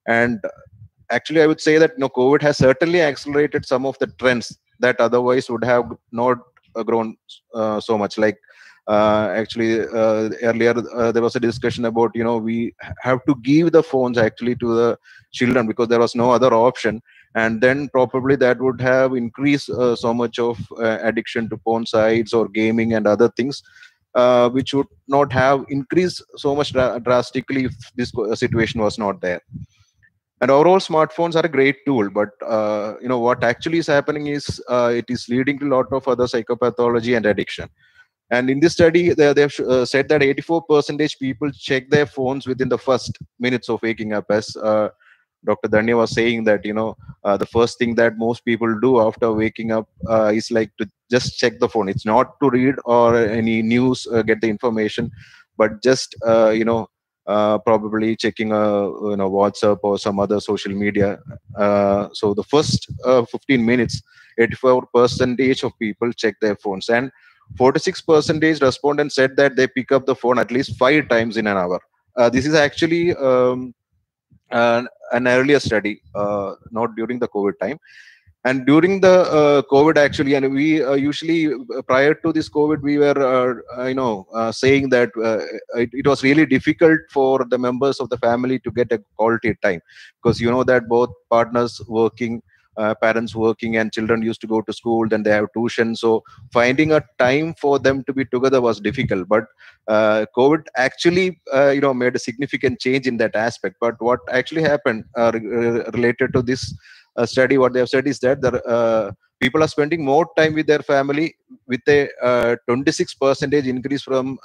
And actually, I would say that COVID has certainly accelerated some of the trends that otherwise would have not grown so much. Like earlier there was a discussion about we have to give the phones actually to the children because there was no other option, and then probably that would have increased so much of addiction to porn sites or gaming and other things, which would not have increased so much drastically if this situation was not there. And overall, smartphones are a great tool, but what actually is happening is it is leading to a lot of other psychopathology and addiction. And in this study, they have said that 84% people check their phones within the first minutes of waking up. As Dr. Dhanya was saying that, the first thing that most people do after waking up is like to just check the phone. It's not to read or any news, get the information, but just, probably checking WhatsApp or some other social media. So the first 15 minutes, 84% of people check their phones, and 46% respondents said that they pick up the phone at least 5 times in an hour. This is actually an earlier study, not during the COVID time. And during the COVID, actually, and we usually prior to this COVID, we were saying that it was really difficult for the members of the family to get a quality time, because that both partners working, parents working, and children used to go to school, then they have tuition. So finding a time for them to be together was difficult. But COVID actually made a significant change in that aspect. But what actually happened related to this study, what they have said is that the people are spending more time with their family, with a 26% increase from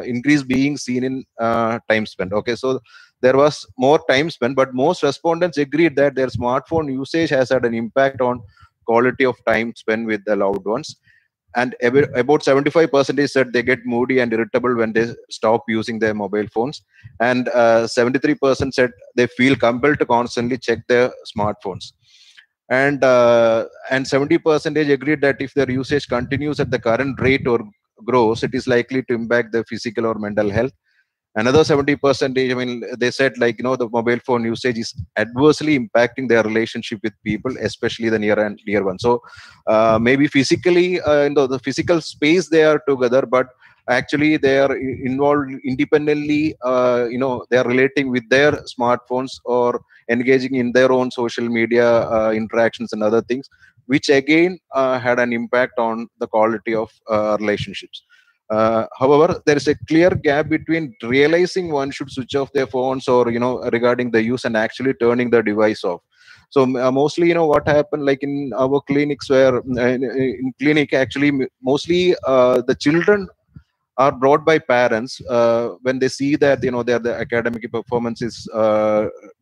increase being seen in time spent. Okay, so there was more time spent, but most respondents agreed that their smartphone usage has had an impact on quality of time spent with the loved ones. And about 75% said they get moody and irritable when they stop using their mobile phones. And 73% said they feel compelled to constantly check their smartphones. and 70% agreed that if their usage continues at the current rate or grows, it is likely to impact their physical or mental health. Another 70%, I mean, they said, like, the mobile phone usage is adversely impacting their relationship with people, especially the near and dear ones. So maybe physically, the physical space they are together, but actually they are involved independently. They are relating with their smartphones or engaging in their own social media interactions and other things, which again had an impact on the quality of relationships. However, there is a clear gap between realizing one should switch off their phones or, regarding the use, and actually turning the device off. So mostly, what happened, like in our clinics, where in clinic, actually, mostly the children are brought by parents when they see that, the academic performance is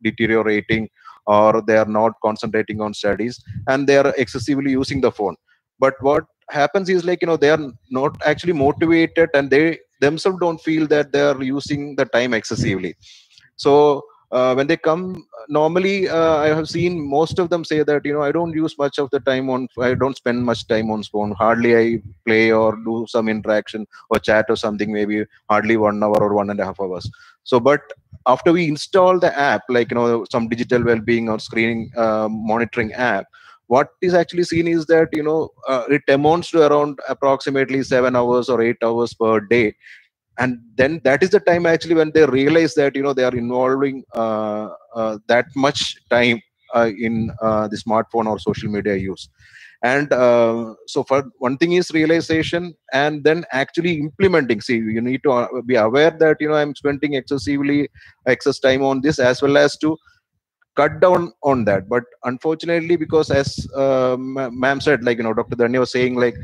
deteriorating, or they are not concentrating on studies, and they are excessively using the phone. But what happens is, like, they are not actually motivated, and they themselves don't feel that they are using the time excessively. So when they come, normally I have seen most of them say that, I don't use much of the time on, I don't spend much time on phone, hardly I play or do some interaction or chat or something, maybe hardly 1 hour or 1.5 hours. So but after we install the app, like, some digital well-being or screening monitoring app, what is actually seen is that, it amounts to around approximately 7 hours or 8 hours per day. And then that is the time actually when they realize that, they are involving that much time in the smartphone or social media use. And so for one thing is realization, and then actually implementing. See, you need to be aware that, I'm spending excess time on this, as well as to cut down on that. But unfortunately, because as ma'am said, like, Dr. Dhanya was saying, like,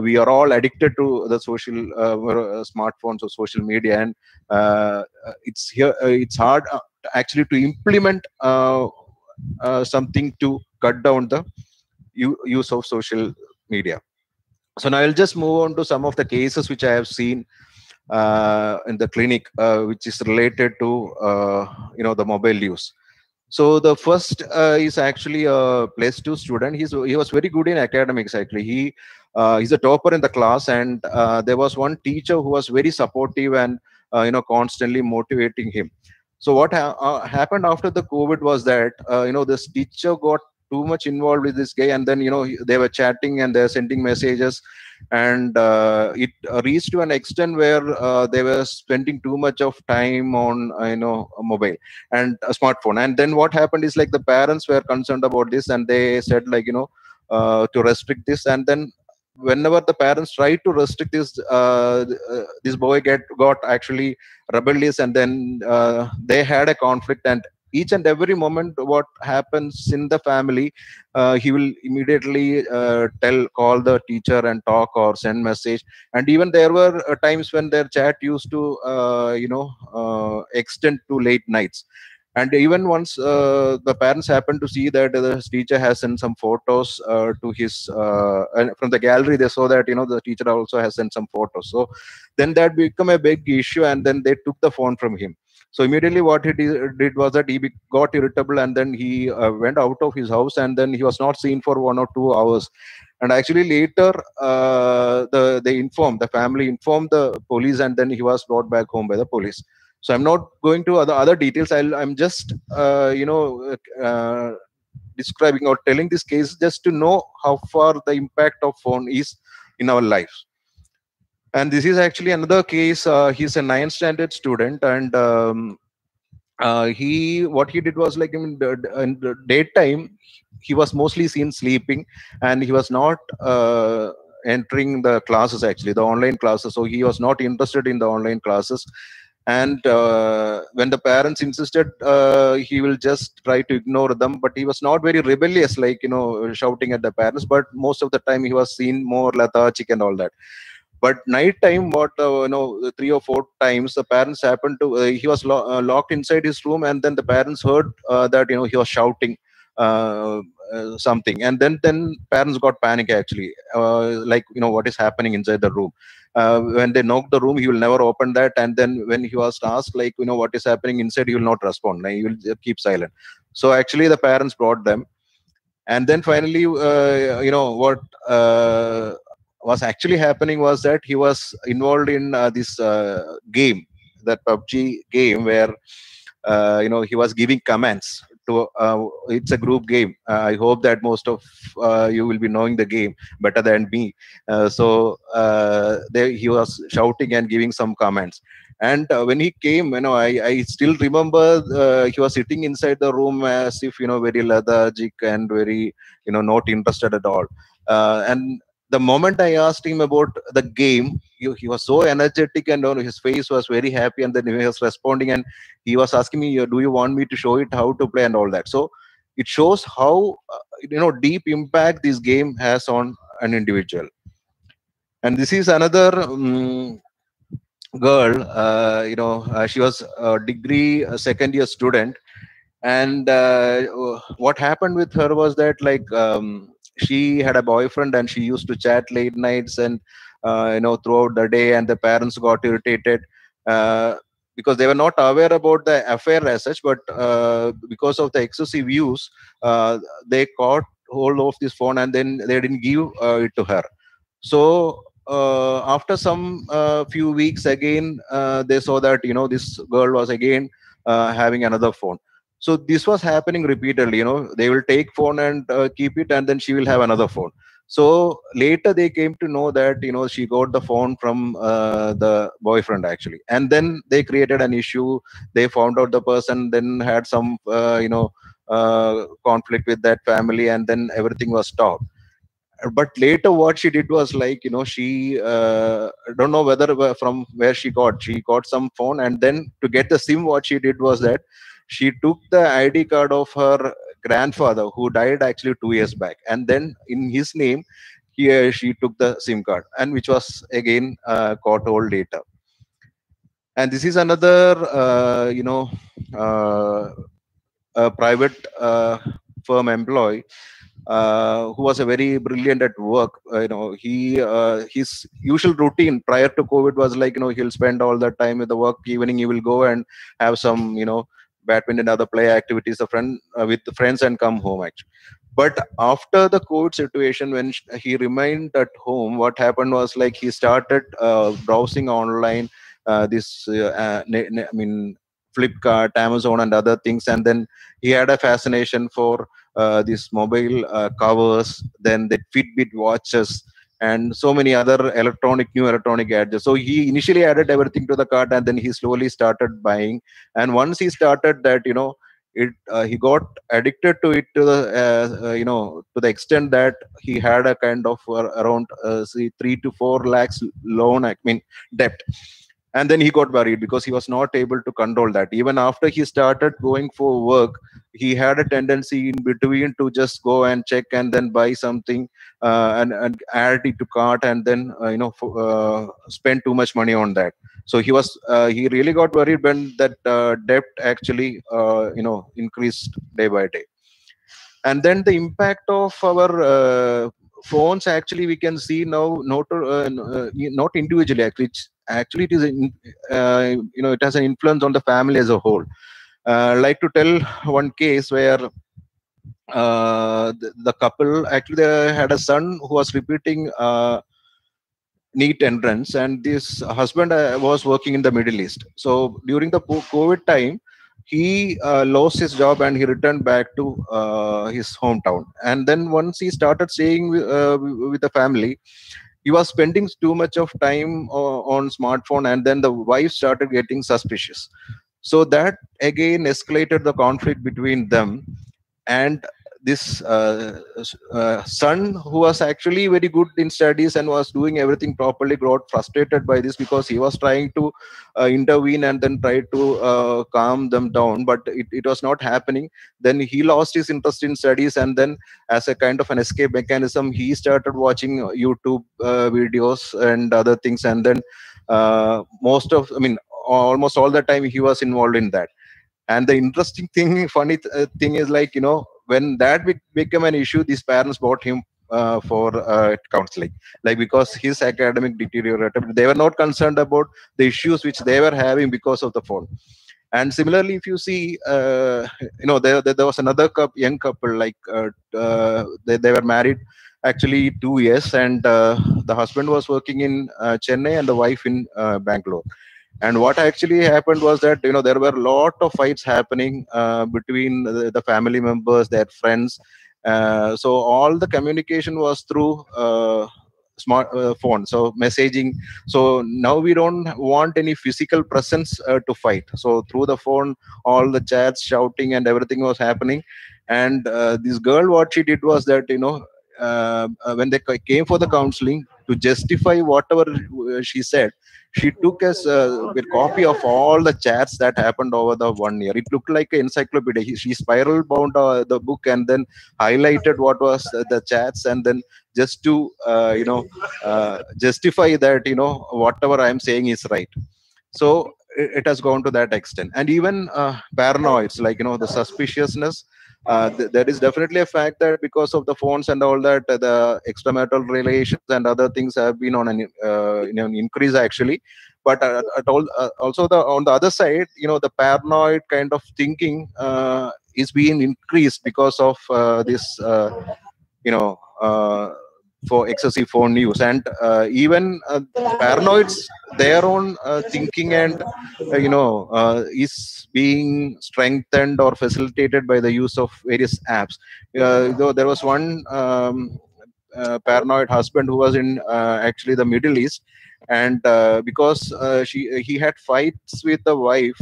we are all addicted to the social smartphones or social media, and it's hard actually to implement something to cut down the use of social media. So now I'll just move on to some of the cases which I have seen in the clinic, which is related to the mobile use. So the first is actually a +2 student. He was very good in academics. Actually, he's a topper in the class, and there was one teacher who was very supportive and constantly motivating him. So what happened after the COVID was that this teacher got too much involved with this guy, and then they were chatting and they're sending messages, and it reached to an extent where they were spending too much of time on a mobile and a smartphone. And then what happened is, like, the parents were concerned about this, and they said, like, to restrict this. And then whenever the parents tried to restrict this boy got actually rebellious, and then they had a conflict. And each and every moment what happens in the family, he will immediately call the teacher and talk or send message. And even there were times when their chat used to extend to late nights. And even once the parents happened to see that the teacher has sent some photos to his and from the gallery, they saw that the teacher also has sent some photos. So then that became a big issue, and then they took the phone from him. So immediately what he did was that he got irritable, and then he went out of his house, and then he was not seen for 1 or 2 hours. And actually later the family informed the police, and then he was brought back home by the police. So I'm not going to other details. I'm just describing or telling this case just to know how far the impact of phone is in our lives. And this is actually another case. He's a 9th standard student, and what he did was, like, in the daytime he was mostly seen sleeping, and he was not entering the classes, actually the online classes. So he was not interested in the online classes. And when the parents insisted, he will just try to ignore them. But he was not very rebellious, like, shouting at the parents, but most of the time he was seen more lethargic and all that. But night time, 3 or 4 times the parents happened to he was locked inside his room, and then the parents heard that he was shouting something. And then parents got panic, actually, like, what is happening inside the room. When they knocked the room, he will never open that. And then when he was asked, like, what is happening inside, he will not respond, like, he will keep silent. So actually the parents brought them. And then finally, what was actually happening was that he was involved in this game, that PUBG game, where he was giving commands to. It's a group game. I hope that most of you will be knowing the game better than me. He was shouting and giving some commands. And when he came, I still remember he was sitting inside the room as if, very lethargic and very, not interested at all. And the moment I asked him about the game, he was so energetic, and his face was very happy, and then he was responding, and he was asking me, do you want me to show it how to play and all that. So it shows how deep impact this game has on an individual. And this is another girl. She was a degree second year student, and what happened with her was that, like, she had a boyfriend, and she used to chat late nights and throughout the day, and the parents got irritated because they were not aware about the affair as such, but because of the excessive use, they caught hold of this phone, and then they didn't give it to her. So after some few weeks again, they saw that this girl was again having another phone. So this was happening repeatedly. They will take phone and keep it, and then she will have another phone. So later they came to know that she got the phone from the boyfriend actually, and then they created an issue. They found out the person, then had some conflict with that family, and then everything was stopped. But later what she did was, like, she don't know whether from where she got some phone, and then to get the SIM, what she did was that she took the ID card of her grandfather, who died actually 2 years back, and then in his name she took the SIM card, and which was again caught hold later. And this is another a private firm employee who was a very brilliant at work. His usual routine prior to COVID was like, he'll spend all the time with the work. Evening he will go and have some badminton, other play activities, with the friends, and come home actually. But after the COVID situation, when he remained at home, what happened was, like, he started browsing online, Flipkart, Amazon, and other things, and then he had a fascination for these mobile covers, then the Fitbit watches, and so many other new electronic gadgets. So he initially added everything to the cart, and then he slowly started buying. And once he started that, he got addicted to it to the to the extent that he had a kind of around 3 to 4 lakhs debt. And then he got worried because he was not able to control that. Even after he started going for work, he had a tendency in between to just go and check and then buy something and add it to cart, and then spend too much money on that. So he really got worried when that debt actually increased day by day. And then the impact of our phones, actually we can see now, not individually, actually it is it has an influence on the family as a whole. Like to tell one case where the couple actually, they had a son who was repeating NEET entrance, and this husband was working in the Middle East. So during the COVID time, he lost his job, and he returned back to his hometown. And then once he started staying with the family, he was spending too much of time on smartphone, and then the wife started getting suspicious. So that again escalated the conflict between them. And this son, who was actually very good in studies and was doing everything properly, got frustrated by this, because he was trying to intervene and then try to calm them down, but it was not happening. Then he lost his interest in studies, and then as a kind of an escape mechanism, he started watching YouTube videos and other things. And then almost all the time he was involved in that. And the interesting thing, funny thing is, like, when that became an issue, these parents brought him for counseling, like, because his academic deteriorated. They were not concerned about the issues which they were having because of the phone. And similarly, if you see, there was another young couple, like they were married actually 2 years, and the husband was working in Chennai and the wife in Bangalore. And what actually happened was that there were a lot of fights happening between the family members, their friends. So all the communication was through smart phone, so messaging. So now we don't want any physical presence to fight. So through the phone, all the chats, shouting, and everything was happening. And this girl, what she did was that when they came for the counseling, to justify whatever she said, she took a copy of all the chats that happened over the 1 year. It looked like an encyclopedia. She spiral bound the book and then highlighted what was the chats, and then just to justify that whatever I'm saying is right. So it has gone to that extent. And even paranoids, like the suspiciousness. There is definitely a fact that because of the phones and all that, the extramarital relations and other things have been on an increase actually. But also on the other side, the paranoid kind of thinking is being increased because of this for excessive phone use. And even paranoids, their own thinking and is being strengthened or facilitated by the use of various apps. Though there was one paranoid husband who was in actually the Middle East, and because he had fights with the wife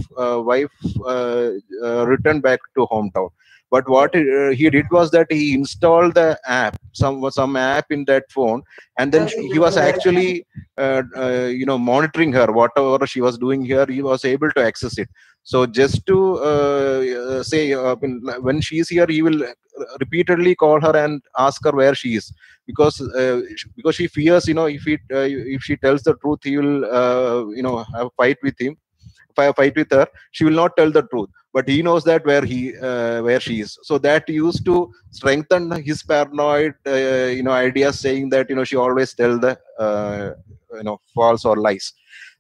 returned back to hometown. But what he did was that he installed the app, some app in that phone, and then he was actually monitoring her, whatever she was doing here. He was able to access it. So just to say, when she is here, he will repeatedly call her and ask her where she is, because she fears, if she tells the truth, he will have a fight with him. Fight with her, she will not tell the truth, but he knows that where she is. So that used to strengthen his paranoid ideas, saying that she always tell the false or lies.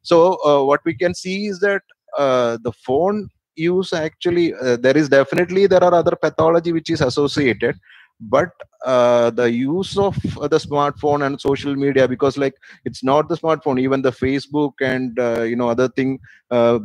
So what we can see is that the phone use actually, there are other pathology which is associated, but the use of the smartphone and social media, because like it's not the smartphone, even the Facebook and other thing,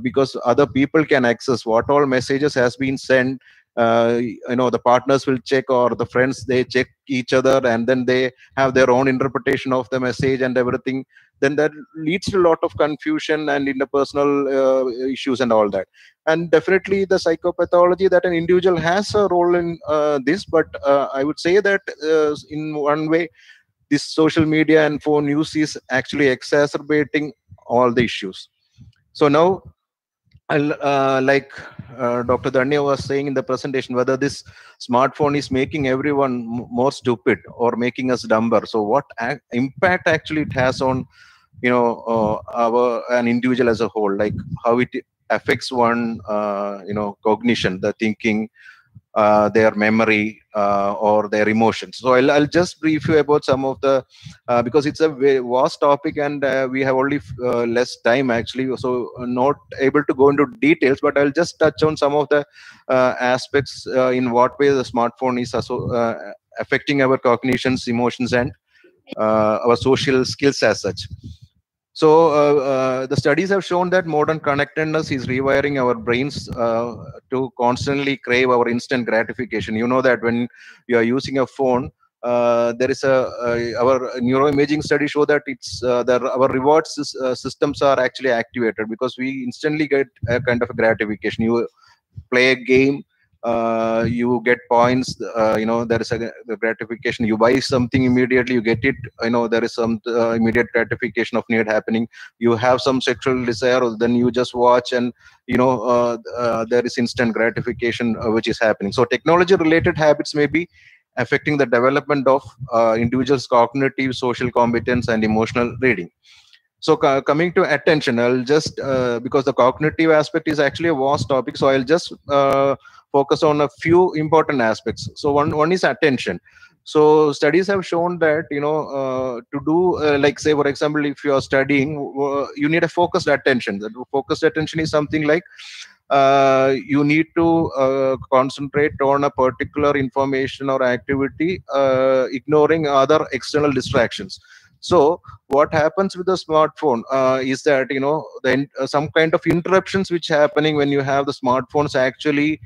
because other people can access what all messages has been sent. The partners will check, or the friends, they check each other, and then they have their own interpretation of the message and everything. Then that leads to a lot of confusion and interpersonal issues and all that. And definitely the psychopathology, that an individual has a role in this, but I would say that in one way, this social media and phone use is actually exacerbating all the issues. So now, like Dr. Danya was saying in the presentation, whether this smartphone is making everyone more stupid or making us dumber. So what impact actually it has on an individual as a whole, like how it affects one cognition, the thinking, their memory, or their emotions. So I'll just brief you about some of the, because it's a very vast topic, and we have only less time actually, so not able to go into details, but I'll just touch on some of the aspects in what way the smartphone is affecting our cognitions, emotions, and our social skills as such. So the studies have shown that modern connectedness is rewiring our brains to constantly crave our instant gratification. You know that when you are using a phone, there is our neuroimaging studies show that our reward systems are actually activated, because we instantly get a kind of a gratification. You play a game, you get points, there is a gratification. You buy something, immediately you get it, there is some immediate gratification of need happening. You have some sexual desire, then you just watch, and there is instant gratification which is happening. So technology related habits may be affecting the development of individuals' cognitive, social competence, and emotional reading. So coming to attention, I'll just, because the cognitive aspect is actually a vast topic, so I'll just focus on a few important aspects. So one is attention. So studies have shown that, to do, like say, for example, if you are studying, you need a focused attention. That focused attention is something like, you need to concentrate on a particular information or activity, ignoring other external distractions. So what happens with the smartphone is that, you know, some kind of interruptions which happening when you have the smartphones actually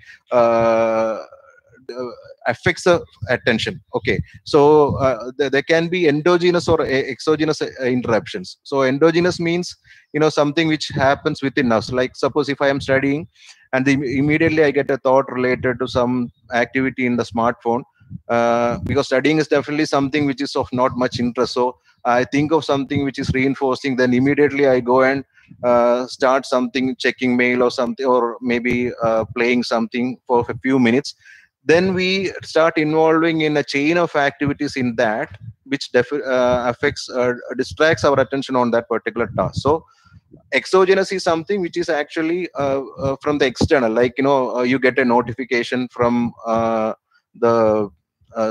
affects the attention. Okay, so there can be endogenous or exogenous interruptions. So endogenous means, you know, something which happens within us. Like suppose if I am studying and immediately I get a thought related to some activity in the smartphone, because studying is definitely something which is of not much interest. So I think of something which is reinforcing, then immediately I go and start something, checking mail or something, or maybe playing something for a few minutes. Then we start involving in a chain of activities in that, which affects, distracts our attention on that particular task. So exogenous is something which is actually from the external, like, you know, you get a notification from the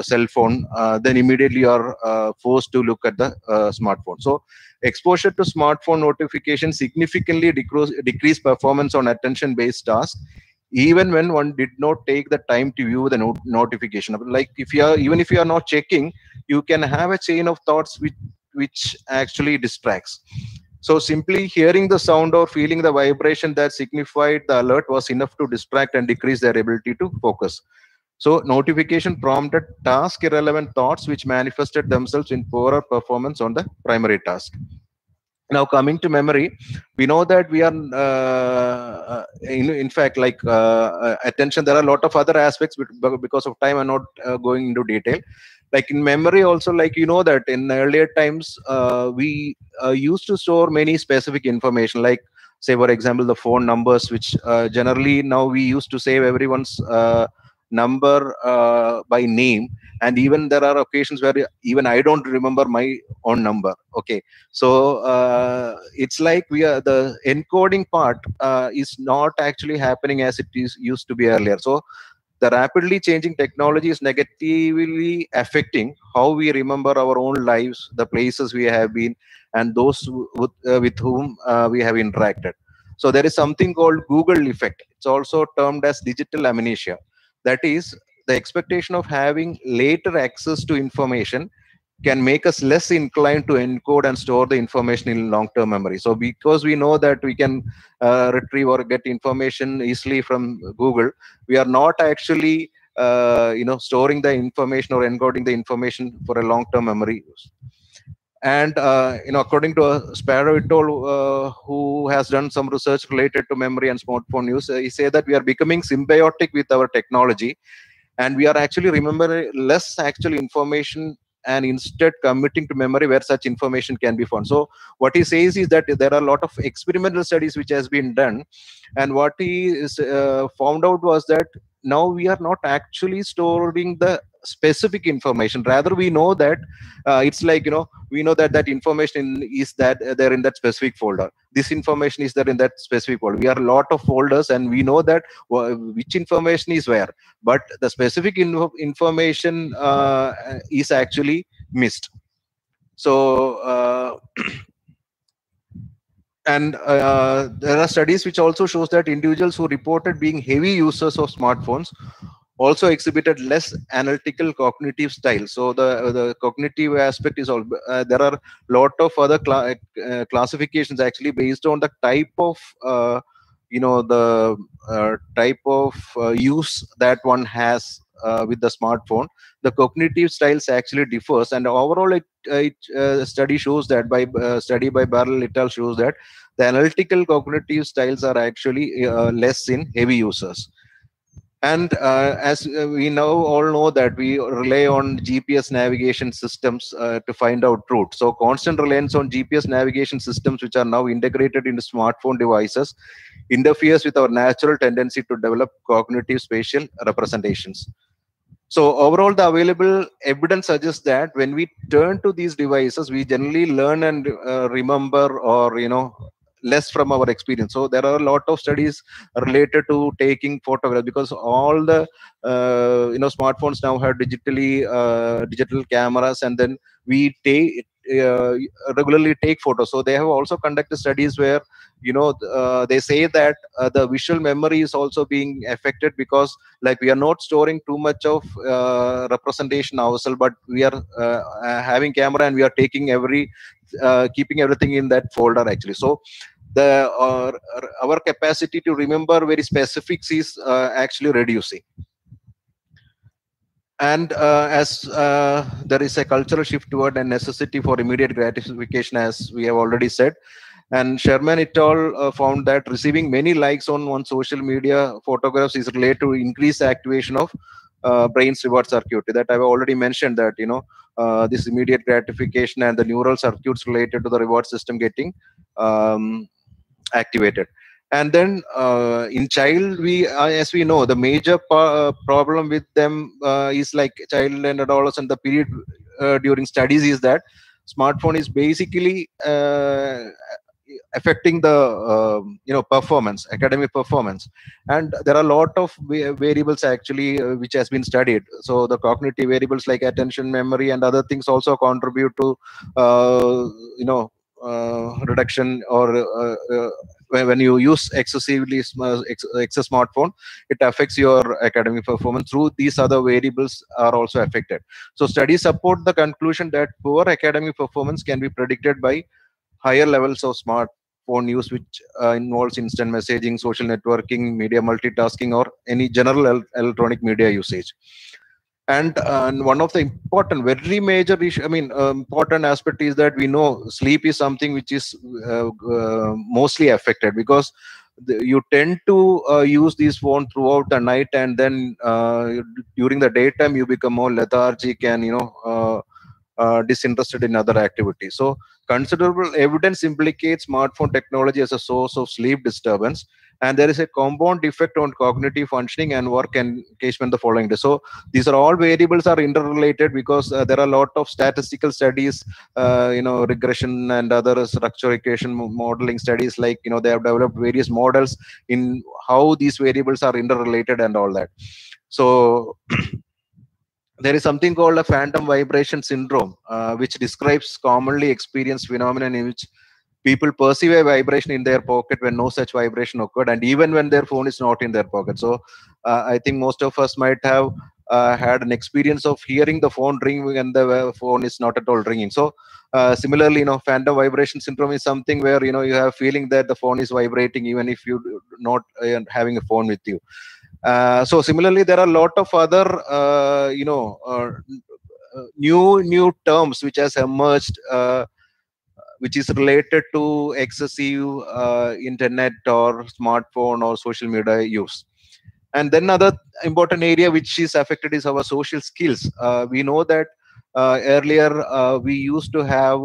cell phone, then immediately you are forced to look at the smartphone. So exposure to smartphone notifications significantly decrease performance on attention based tasks, even when one did not take the time to view the notification. Like if you are, even if you are not checking, you can have a chain of thoughts which actually distracts. So simply hearing the sound or feeling the vibration that signified the alert was enough to distract and decrease their ability to focus. So notification prompted task irrelevant thoughts which manifested themselves in poorer performance on the primary task. Now coming to memory, we know that we are in fact, like attention, there are a lot of other aspects, but because of time I'm not going into detail. Like in memory also, like, you know, that in earlier times we used to store many specific information, like say for example the phone numbers, which generally now we used to save everyone's number by name, and even there are occasions where even I don't remember my own number. Okay, so it's like we are, the encoding part is not actually happening as it is used to be earlier. So the rapidly changing technology is negatively affecting how we remember our own lives, the places we have been, and those with whom we have interacted. So there is something called Google effect. It's also termed as digital amnesia. That is, the expectation of having later access to information can make us less inclined to encode and store the information in long-term memory. So because we know that we can retrieve or get information easily from Google, we are not actually storing the information or encoding the information for a long-term memory use. And according to Sparrow et al., who has done some research related to memory and smartphone use, he say that we are becoming symbiotic with our technology, and we are actually remembering less actual information and instead committing to memory where such information can be found. So what he says is that there are a lot of experimental studies which has been done, and what he is found out was that now we are not actually storing the specific information. Rather, we know that it's like, we know that that information is that there in that specific folder. This information is there in that specific folder. We are a lot of folders, and we know that which information is where, but the specific information is actually missed. So and there are studies which also shows that individuals who reported being heavy users of smartphones also exhibited less analytical cognitive style. So the cognitive aspect is all. There are a lot of other classifications actually based on the type of type of use that one has with the smartphone. The cognitive styles actually differs, and overall study shows that by study by Barrel et al. Shows that the analytical cognitive styles are actually less in heavy users. And as we now all know that we rely on GPS navigation systems to find out route. So constant reliance on GPS navigation systems, which are now integrated into smartphone devices, interferes with our natural tendency to develop cognitive spatial representations. So overall, the available evidence suggests that when we turn to these devices, we generally learn and remember, or less from our experience. So there are a lot of studies related to taking photographs, because all the smartphones now have digital cameras, and then we regularly take photos. So they have also conducted studies where, they say that the visual memory is also being affected, because like we are not storing too much of representation ourselves, but we are having camera and we are taking keeping everything in that folder actually. So the our capacity to remember very specifics is actually reducing. And as there is a cultural shift toward a necessity for immediate gratification, as we have already said, and Sherman et al. Found that receiving many likes on one social media photographs is related to increased activation of brain's reward circuit. That I've already mentioned that, this immediate gratification and the neural circuits related to the reward system getting activated. And then in child, as we know, the major problem with them is like child and adolescent. The period during studies is that smartphone is basically affecting the performance, academic performance, and there are a lot of variables actually which has been studied. So the cognitive variables like attention, memory, and other things also contribute to reduction, or when you use excessively excess smartphone, it affects your academic performance. Through these other variables are also affected. So studies support the conclusion that poor academic performance can be predicted by higher levels of smartphone use, which involves instant messaging, social networking, media multitasking, or any general electronic media usage. And one of the important, very major issue, important aspect is that we know sleep is something which is mostly affected, because you tend to use this phone throughout the night, and then during the daytime you become more lethargic and disinterested in other activities. So considerable evidence implicates smartphone technology as a source of sleep disturbance, and there is a compound effect on cognitive functioning and work engagement the following day. So these are all variables are interrelated, because there are a lot of statistical studies, regression and other structure equation modeling studies, like they have developed various models in how these variables are interrelated and all that. So there is something called a phantom vibration syndrome, which describes commonly experienced phenomenon in which people perceive a vibration in their pocket when no such vibration occurred, and even when their phone is not in their pocket. So I think most of us might have had an experience of hearing the phone ring when the phone is not at all ringing. So similarly, phantom vibration syndrome is something where you have feeling that the phone is vibrating even if you not having a phone with you. So similarly, there are a lot of other new terms which has emerged, which is related to excessive internet or smartphone or social media use. And then another important area which is affected is our social skills. We know that earlier we used to have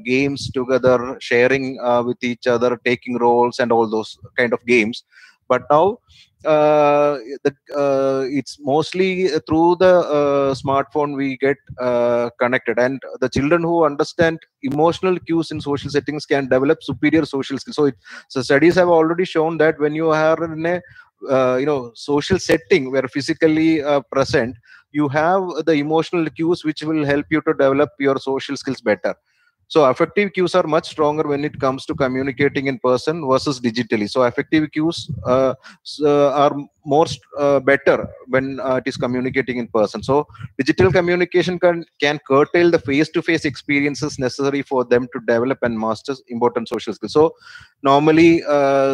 games together, sharing with each other, taking roles and all those kind of games. But now it's mostly through the smartphone we get connected, and the children who understand emotional cues in social settings can develop superior social skills. So studies have already shown that when you are in a social setting where physically present, you have the emotional cues which will help you to develop your social skills better. So affective cues are much stronger when it comes to communicating in person versus digitally. So affective cues are more better when it is communicating in person. So digital communication can curtail the face-to-face experiences necessary for them to develop and master important social skills. So normally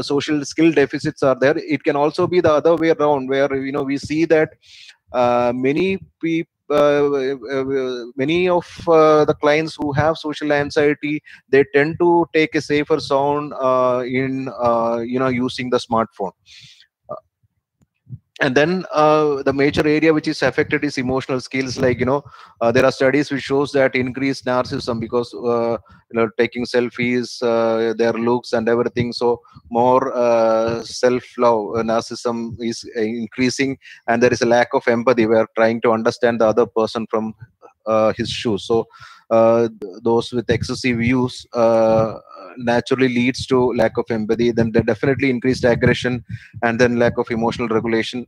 social skill deficits are there. It can also be the other way around, where we see that many people, many of the clients who have social anxiety, they tend to take a safer zone in using the smartphone. And then the major area which is affected is emotional skills. Like there are studies which shows that increased narcissism, because taking selfies, their looks and everything. So more self-love, narcissism is increasing, and there is a lack of empathy. We are trying to understand the other person from his shoes. So those with excessive use naturally leads to lack of empathy, then definitely increased aggression, and then lack of emotional regulation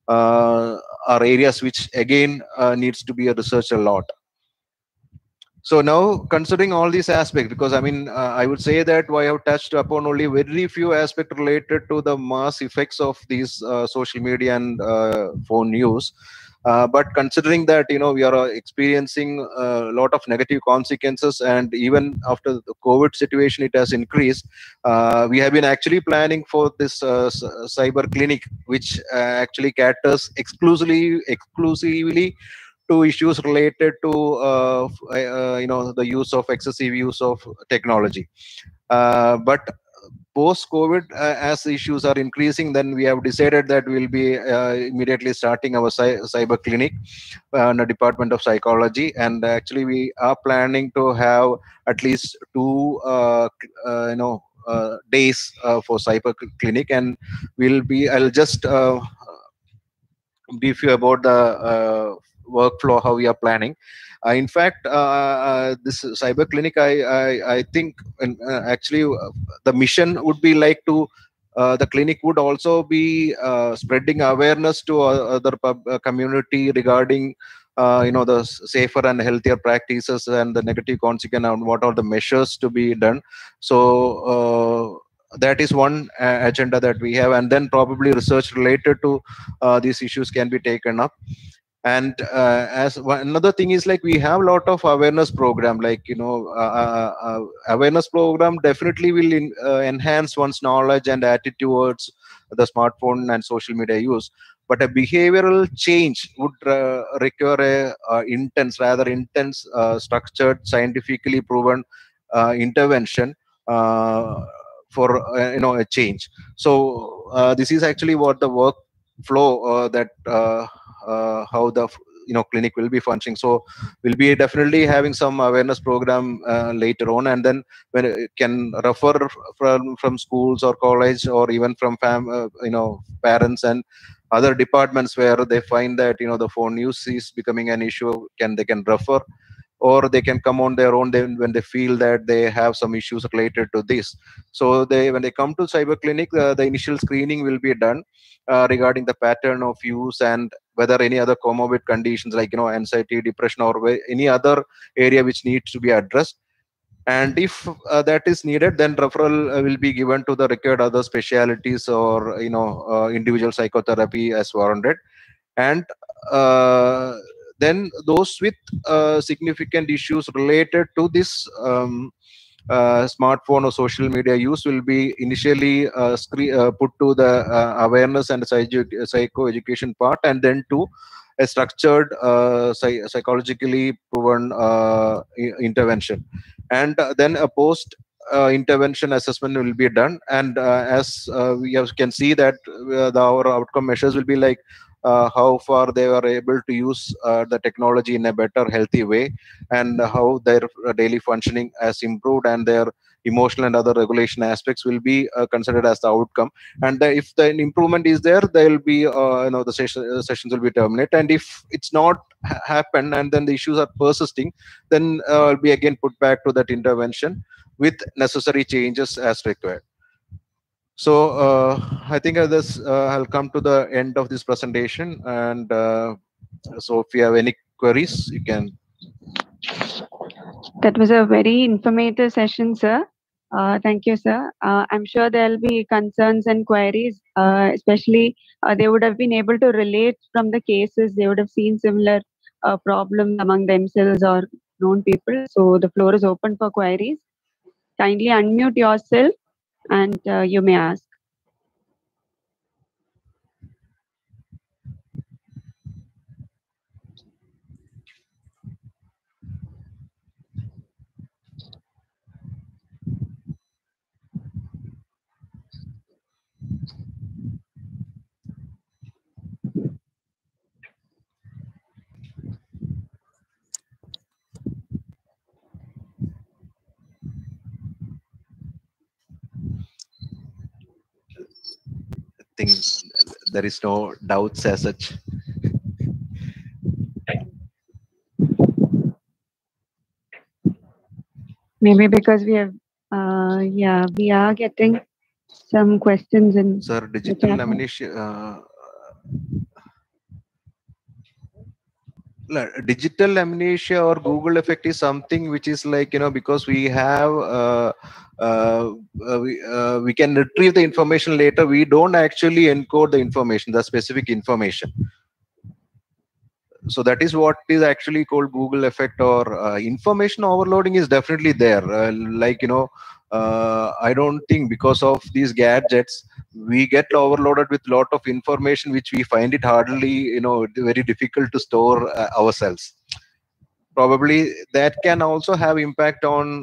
are areas which again needs to be researched a lot. So now, considering all these aspects, because I mean, I would say that I have touched upon only very few aspects related to the mass effects of these social media and phone use. But considering that, you know, we are experiencing a lot of negative consequences, and even after the COVID situation, it has increased. We have been actually planning for this cyber clinic, which actually caters exclusively to issues related to you know, the use of excessive use of technology. But post COVID, as issues are increasing, then we have decided that we'll be immediately starting our cyber clinic in the Department of Psychology. And actually we are planning to have at least 2 you know, days for cyber clinic. And I'll just brief you about the workflow, how we are planning. In fact, this cyber clinic, I think actually the mission would be like to the clinic would also be spreading awareness to other community regarding you know, the safer and healthier practices and the negative consequence, and what are the measures to be done. So that is one agenda that we have, and then probably research related to these issues can be taken up. And another thing is, like, we have a lot of awareness program, like, you know, awareness program definitely will enhance one's knowledge and attitude towards the smartphone and social media use. But a behavioral change would require a rather intense, structured, scientifically proven intervention for you know, a change. So this is actually what the workflow that how the, you know, clinic will be functioning. So we'll be definitely having some awareness program later on, and then when it can refer from schools or college, or even from you know, parents and other departments where they find that, you know, the phone use is becoming an issue. They can refer, or they can come on their own when they feel that they have some issues related to this. So when they come to cyber clinic, the initial screening will be done regarding the pattern of use, and whether any other comorbid conditions, like, you know, anxiety, depression, or any other area which needs to be addressed. And if that is needed, then referral will be given to the required other specialities, or, you know, individual psychotherapy as warranted. And then those with significant issues related to this smartphone or social media use will be initially put to the awareness and psycho education part, and then to a structured psychologically proven intervention. And then a post intervention assessment will be done. And as we can see that our outcome measures will be like how far they were able to use the technology in a better, healthy way, and how their daily functioning has improved, and their emotional and other regulation aspects will be considered as the outcome. And if the improvement is there, there will be you know, the sessions will be terminated. And if it's not happened, and then the issues are persisting, then will be again put back to that intervention with necessary changes as required. So I think I'll come to the end of this presentation, and so if you have any queries, you can. That was a very informative session, sir. Thank you, sir. I'm sure there'll be concerns and queries, especially they would have been able to relate from the cases. They would have seen similar problems among themselves or known people. So the floor is open for queries. Kindly unmute yourself and you may ask. I think there is no doubts as such. Maybe because we have, yeah, we are getting some questions in. Sir, digital nomination. Digital amnesia or Google effect is something which is like, because we have we can retrieve the information later. We don't actually encode the information, the specific information. So that is what is actually called Google effect, or information overloading is definitely there. I don't think because of these gadgets we get overloaded with lot of information which we find it hardly, very difficult to store ourselves. Probably that can also have impact on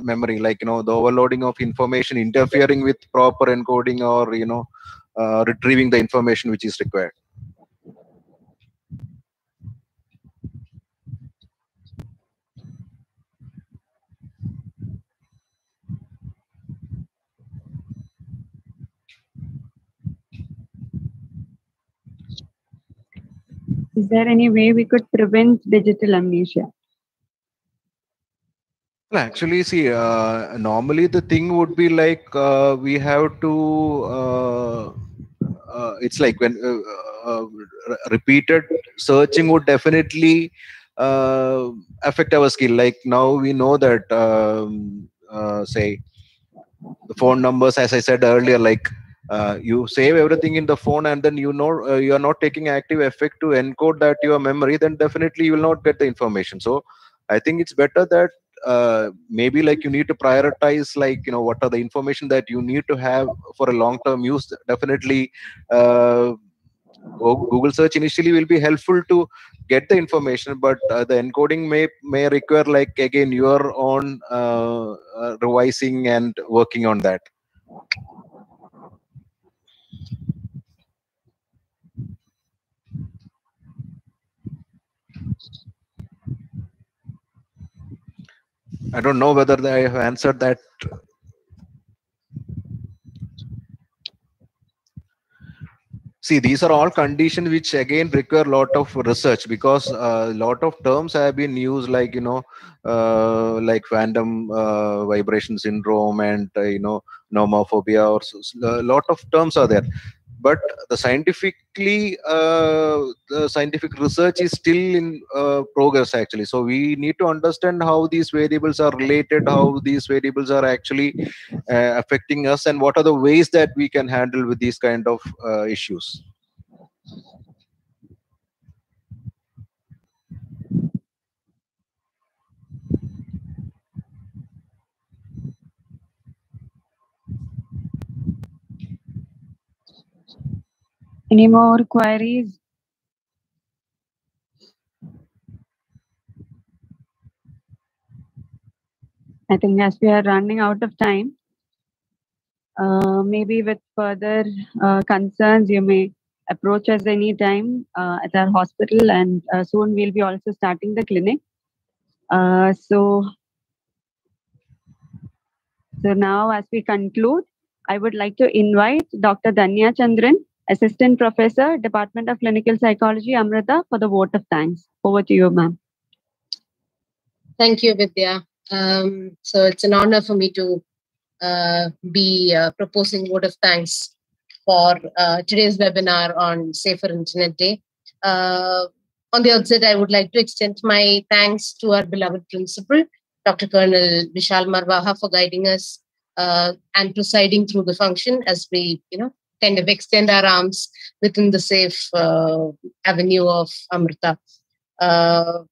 memory, like, the overloading of information interfering with proper encoding, or retrieving the information which is required. Is there any way we could prevent digital amnesia? Well, actually, see, normally the thing would be like, we have to, it's like when repeated searching would definitely affect our skill. Like now we know that, say, the phone numbers, as I said earlier, like, you save everything in the phone, and then you are not taking active effort to encode that to your memory, then definitely you will not get the information. So I think it's better that maybe like you need to prioritize, like, what are the information that you need to have for a long-term use. Definitely Google search initially will be helpful to get the information, but the encoding may require, like, again, your own revising and working on that. I don't know whether I have answered that. See, these are all conditions which again require a lot of research, because a lot of terms have been used, like, like phantom vibration syndrome, and nomophobia, or a lot of terms are there. But the scientific research is still in progress, actually. So we need to understand how these variables are related, how these variables are actually affecting us, and what are the ways that we can handle with these kind of issues. Any more queries? I think as we are running out of time, maybe with further concerns, you may approach us anytime at our hospital, and soon we'll be also starting the clinic. So now, as we conclude, I would like to invite Dr. Danya Chandran, Assistant Professor, Department of Clinical Psychology, Amrita, for the vote of thanks. Over to you, ma'am. Thank you, Vidya. So it's an honor for me to be proposing vote of thanks for today's webinar on Safer Internet Day. On the outset, I would like to extend my thanks to our beloved principal, Dr. Colonel Vishal Marwaha, for guiding us and presiding through the function as we, kind of extend our arms within the safe avenue of Amrita. I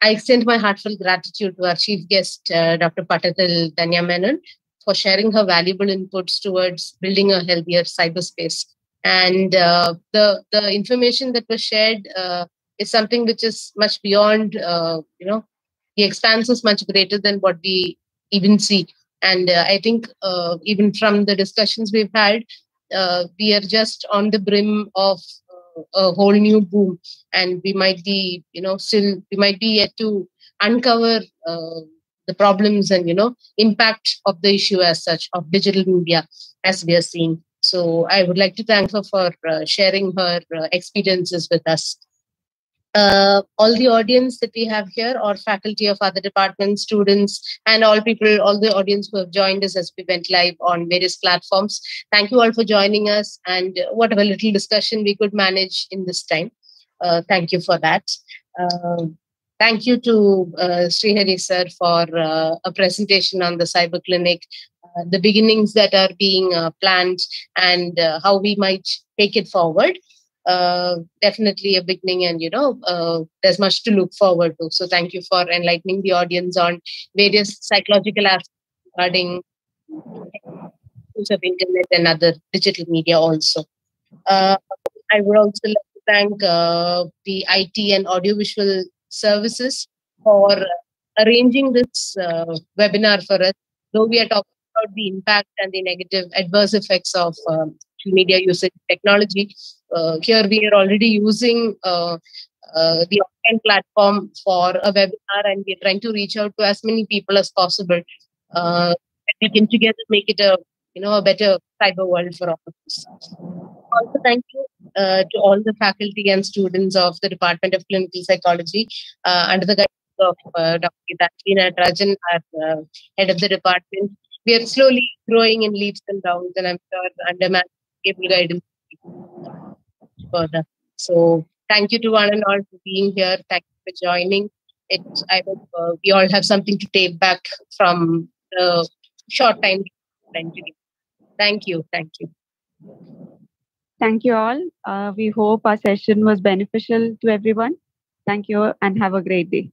extend my heartfelt gratitude to our chief guest, Dr. Patatil Danya Menon, for sharing her valuable inputs towards building a healthier cyberspace. And the information that was shared is something which is much beyond, the expanse is much greater than what we even see. And I think even from the discussions we've had, we are just on the brim of a whole new boom, and we might be, we might be yet to uncover the problems and, impact of the issue as such of digital media as we are seeing. So I would like to thank her for sharing her experiences with us. All the audience that we have here, or faculty of other departments, students, and all the audience who have joined us as we went live on various platforms. Thank you all for joining us, and whatever little discussion we could manage in this time. Thank you for that. Thank you to Srihari sir for a presentation on the cyber clinic, the beginnings that are being planned, and how we might take it forward. Definitely a beginning, and there's much to look forward to. So thank you for enlightening the audience on various psychological aspects regarding use of internet and other digital media also. I would also like to thank the IT and audiovisual services for arranging this webinar for us. Though we are talking about the impact and the negative adverse effects of social media usage technology, here we are already using the online platform for a webinar, and we are trying to reach out to as many people as possible. We can together make it a better cyber world for all of us. Also, thank you to all the faculty and students of the Department of Clinical Psychology under the guidance of Dr. Gitanjali Natarajan, our head of the department. We are slowly growing in leaps and bounds, and I'm sure under my able guidance further. So, thank you to one and all for being here. Thank you for joining. I hope we all have something to take back from the short time spent together. Thank you. Thank you. Thank you all. We hope our session was beneficial to everyone. Thank you and have a great day.